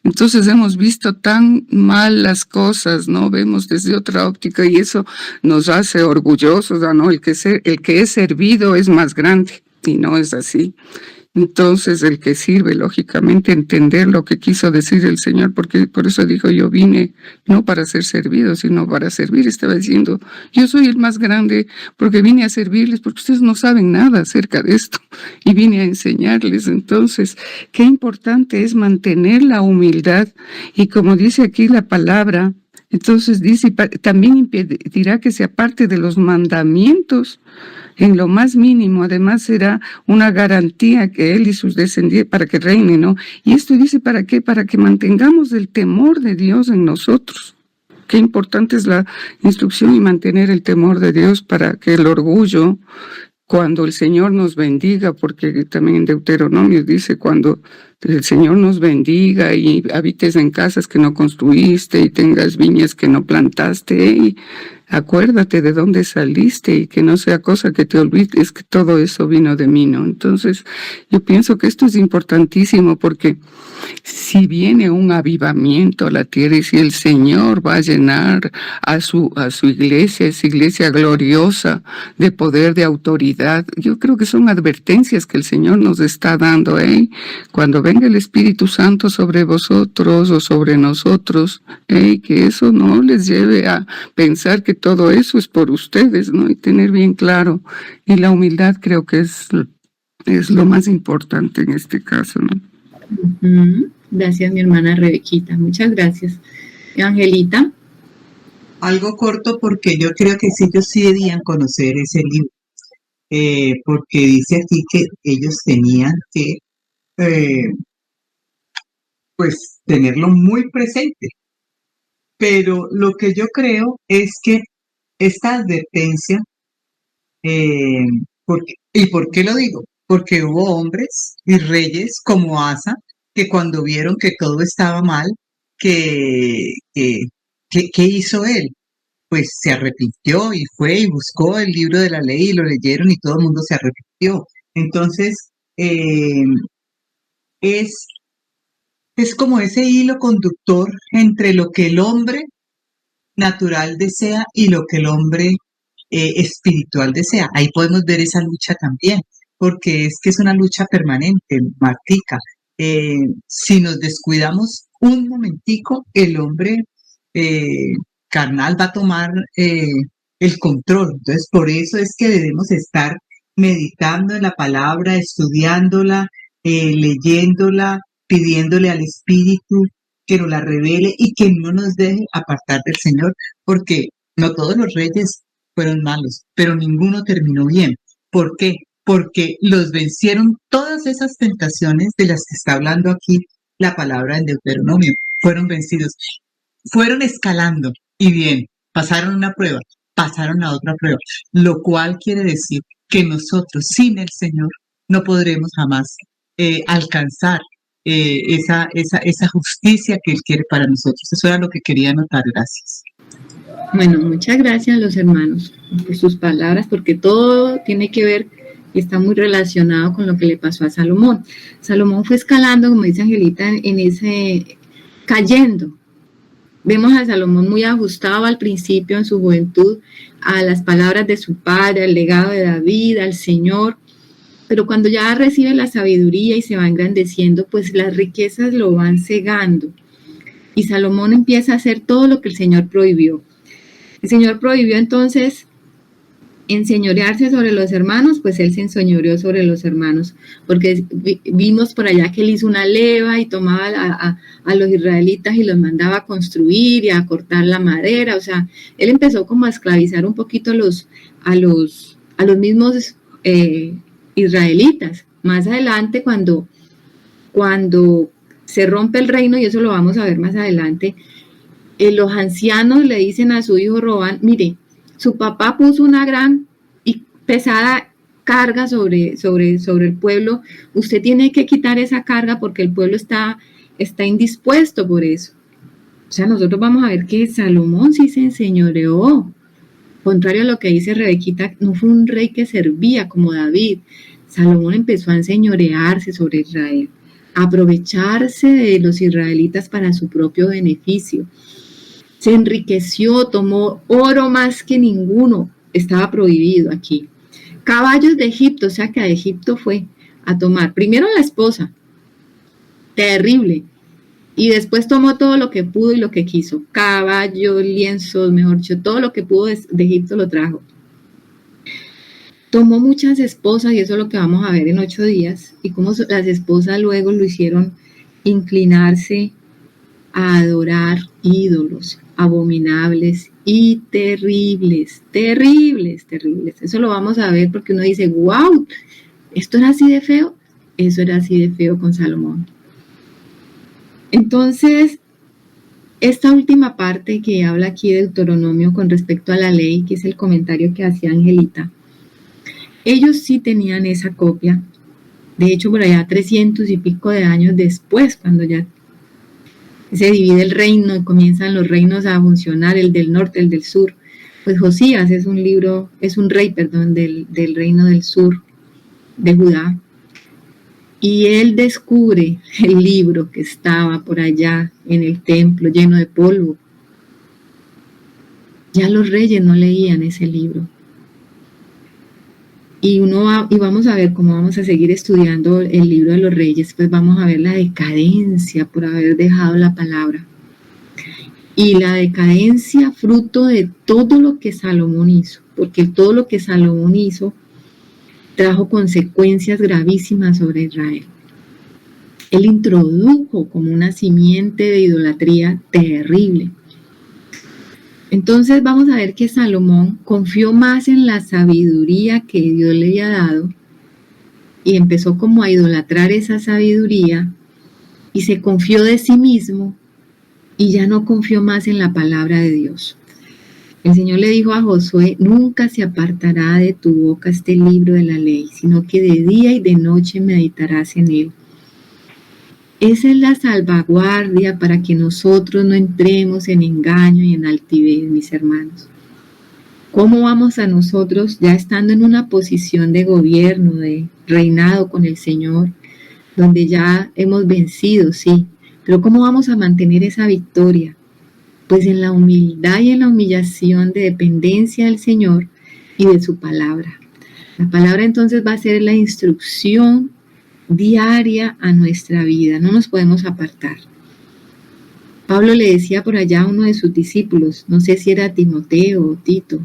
Entonces hemos visto tan mal las cosas, ¿no? Vemos desde otra óptica, y eso nos hace orgullosos, ¿no? El que es servido es más grande. Y no es así. Entonces, el que sirve, lógicamente, entender lo que quiso decir el Señor, porque por eso dijo: yo vine no para ser servido, sino para servir. Estaba diciendo: yo soy el más grande porque vine a servirles, porque ustedes no saben nada acerca de esto, y vine a enseñarles. Entonces, qué importante es mantener la humildad, y como dice aquí la palabra, entonces dice: también impedirá que se aparte de los mandamientos en lo más mínimo. Además será una garantía que él y sus descendientes, para que reine, ¿no? Y esto dice, ¿para qué? Para que mantengamos el temor de Dios en nosotros. Qué importante es la instrucción y mantener el temor de Dios, para que el orgullo, cuando el Señor nos bendiga, porque también en Deuteronomio dice: cuando el Señor nos bendiga y habites en casas que no construiste y tengas viñas que no plantaste, acuérdate de dónde saliste y que no sea cosa que te olvides que todo eso vino de mí, ¿no? Entonces, yo pienso que esto es importantísimo porque si viene un avivamiento a la tierra y si el Señor va a llenar a su iglesia, esa iglesia gloriosa de poder, de autoridad, yo creo que son advertencias que el Señor nos está dando, ¿eh? Cuando venga el Espíritu Santo sobre vosotros o sobre nosotros, que eso no les lleve a pensar que todo eso es por ustedes, ¿no? Y tener bien claro. Y la humildad creo que es lo más importante en este caso, ¿no? Gracias, mi hermana Rebequita. Muchas gracias. Angelita. Algo corto porque yo creo que sí, ellos sí debían conocer ese libro, porque dice aquí que ellos tenían que pues tenerlo muy presente. Pero lo que yo creo es que esta advertencia, ¿y por qué lo digo? Porque hubo hombres y reyes como Asa que cuando vieron que todo estaba mal, ¿qué hizo él? Pues se arrepintió y fue y buscó el libro de la ley y lo leyeron y todo el mundo se arrepintió. Entonces, es como ese hilo conductor entre lo que el hombre natural desea y lo que el hombre espiritual desea. Ahí podemos ver esa lucha también, porque es que es una lucha permanente, Martica. Si nos descuidamos un momentico, el hombre carnal va a tomar el control. Entonces, por eso es que debemos estar meditando en la palabra, estudiándola, leyéndola, pidiéndole al Espíritu que nos la revele y que no nos deje apartar del Señor, porque no todos los reyes fueron malos, pero ninguno terminó bien. ¿Por qué? Porque los vencieron todas esas tentaciones de las que está hablando aquí la palabra en Deuteronomio. Fueron vencidos, fueron escalando y bien, pasaron una prueba, pasaron a otra prueba, lo cual quiere decir que nosotros sin el Señor no podremos jamás alcanzar esa justicia que Él quiere para nosotros. Eso era lo que quería anotar. Gracias. Bueno, muchas gracias a los hermanos por sus palabras, porque todo tiene que ver y está muy relacionado con lo que le pasó a Salomón. Salomón fue escalando, como dice Angelita, en ese cayendo. Vemos a Salomón muy ajustado al principio en su juventud a las palabras de su padre, al legado de David, al Señor. Pero cuando ya recibe la sabiduría y se va engrandeciendo, pues las riquezas lo van cegando. Y Salomón empieza a hacer todo lo que el Señor prohibió. El Señor prohibió entonces enseñorearse sobre los hermanos, pues él se enseñoreó sobre los hermanos, porque vimos por allá que él hizo una leva y tomaba a los israelitas y los mandaba a construir y a cortar la madera. O sea, él empezó como a esclavizar un poquito a los mismos israelitas. Más adelante, cuando se rompe el reino, y eso lo vamos a ver más adelante, los ancianos le dicen a su hijo Robán: mire, su papá puso una gran y pesada carga sobre el pueblo, usted tiene que quitar esa carga porque el pueblo está indispuesto por eso. O sea, nosotros vamos a ver que Salomón sí se enseñoreó. Contrario a lo que dice Rebequita, no fue un rey que servía como David. Salomón empezó a enseñorearse sobre Israel, a aprovecharse de los israelitas para su propio beneficio. Se enriqueció, tomó oro más que ninguno, estaba prohibido aquí. Caballos de Egipto, o sea que a Egipto fue a tomar, primero la esposa, terrible, y después tomó todo lo que pudo y lo que quiso, caballos, lienzos, mejor dicho, todo lo que pudo de Egipto lo trajo. Tomó muchas esposas, y eso es lo que vamos a ver en 8 días, y cómo las esposas luego lo hicieron inclinarse a adorar ídolos abominables y terribles. Eso lo vamos a ver porque uno dice, wow, ¿esto era así de feo? Eso era así de feo con Salomón. Entonces, esta última parte que habla aquí de Deuteronomio con respecto a la ley, que es el comentario que hacía Angelita, ellos sí tenían esa copia. De hecho, por allá 300 y pico de años después, cuando ya se divide el reino y comienzan los reinos a funcionar, el del norte, el del sur, Pues Josías es un rey, del reino del sur de Judá. Y él descubre el libro que estaba por allá en el templo lleno de polvo. Ya los reyes no leían ese libro. Y vamos a ver cómo vamos a seguir estudiando el libro de los reyes, pues vamos a ver la decadencia por haber dejado la palabra. Y la decadencia fruto de todo lo que Salomón hizo, porque todo lo que Salomón hizo trajo consecuencias gravísimas sobre Israel. Él introdujo como una simiente de idolatría terrible. Entonces vamos a ver que Salomón confió más en la sabiduría que Dios le había dado y empezó como a idolatrar esa sabiduría y se confió de sí mismo y ya no confió más en la palabra de Dios. El Señor le dijo a Josué: nunca se apartará de tu boca este libro de la ley, sino que de día y de noche meditarás en él. Esa es la salvaguardia para que nosotros no entremos en engaño y en altivez, mis hermanos. ¿Cómo vamos a nosotros, ya estando en una posición de gobierno, de reinado con el Señor, donde ya hemos vencido, sí, pero cómo vamos a mantener esa victoria? Pues en la humildad y en la humillación de dependencia del Señor y de su palabra. La palabra entonces va a ser la instrucción diaria a nuestra vida, no nos podemos apartar. Pablo le decía por allá a uno de sus discípulos, no sé si era Timoteo o Tito: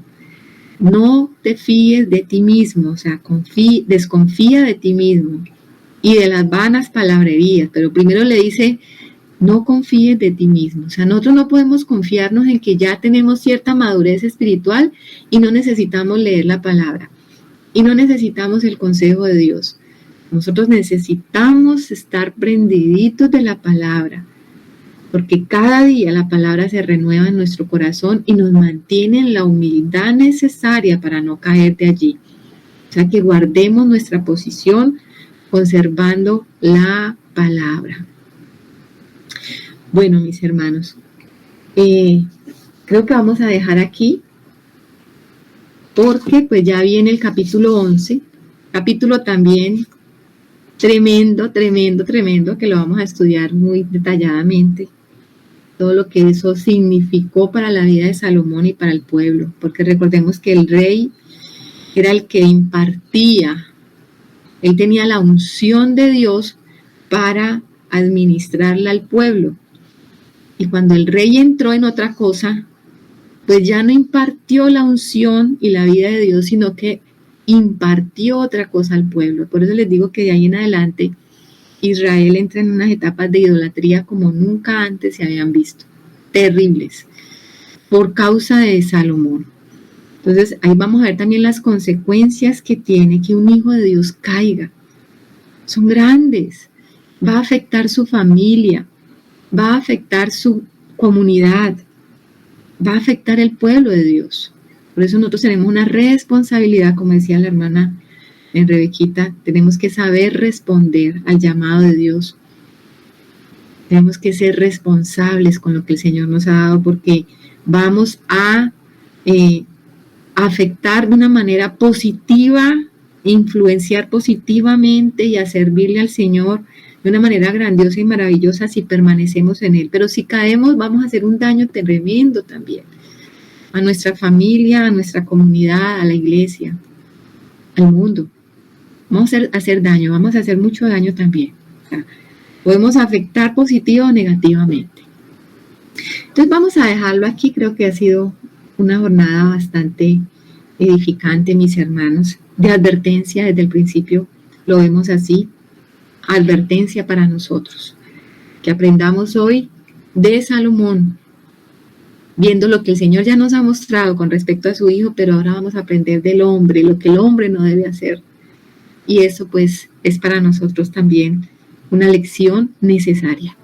no te fíes de ti mismo, o sea, desconfía de ti mismo y de las vanas palabrerías, pero primero le dice: no confíes de ti mismo. O sea, nosotros no podemos confiarnos en que ya tenemos cierta madurez espiritual y no necesitamos leer la palabra y no necesitamos el consejo de Dios. Nosotros necesitamos estar prendiditos de la palabra, porque cada día la palabra se renueva en nuestro corazón y nos mantiene en la humildad necesaria para no caer de allí. O sea, que guardemos nuestra posición conservando la palabra. Bueno, mis hermanos, creo que vamos a dejar aquí, porque pues ya viene el capítulo 11, capítulo también tremendo, que lo vamos a estudiar muy detalladamente, todo lo que eso significó para la vida de Salomón y para el pueblo, porque recordemos que el rey era el que impartía, él tenía la unción de Dios para administrarla al pueblo. Y cuando el rey entró en otra cosa, pues ya no impartió la unción y la vida de Dios, sino que impartió otra cosa al pueblo. Por eso les digo que de ahí en adelante Israel entra en unas etapas de idolatría como nunca antes se habían visto, terribles, por causa de Salomón. Entonces ahí vamos a ver también las consecuencias que tiene que un hijo de Dios caiga. Son grandes, va a afectar su familia, va a afectar su comunidad, va a afectar el pueblo de Dios. Por eso nosotros tenemos una responsabilidad, como decía la hermana Rebequita, tenemos que saber responder al llamado de Dios. Tenemos que ser responsables con lo que el Señor nos ha dado, porque vamos a afectar de una manera positiva, influenciar positivamente y a servirle al Señor de una manera grandiosa y maravillosa si permanecemos en Él. Pero si caemos, vamos a hacer un daño tremendo también a nuestra familia, a nuestra comunidad, a la iglesia, al mundo. Vamos a hacer daño, vamos a hacer mucho daño también. O sea, podemos afectar positivo o negativamente. Entonces vamos a dejarlo aquí. Creo que ha sido una jornada bastante edificante, mis hermanos, de advertencia. Desde el principio lo vemos así. Advertencia para nosotros, que aprendamos hoy de Salomón, viendo lo que el Señor ya nos ha mostrado con respecto a su hijo, pero ahora vamos a aprender del hombre, lo que el hombre no debe hacer, y eso pues es para nosotros también una lección necesaria.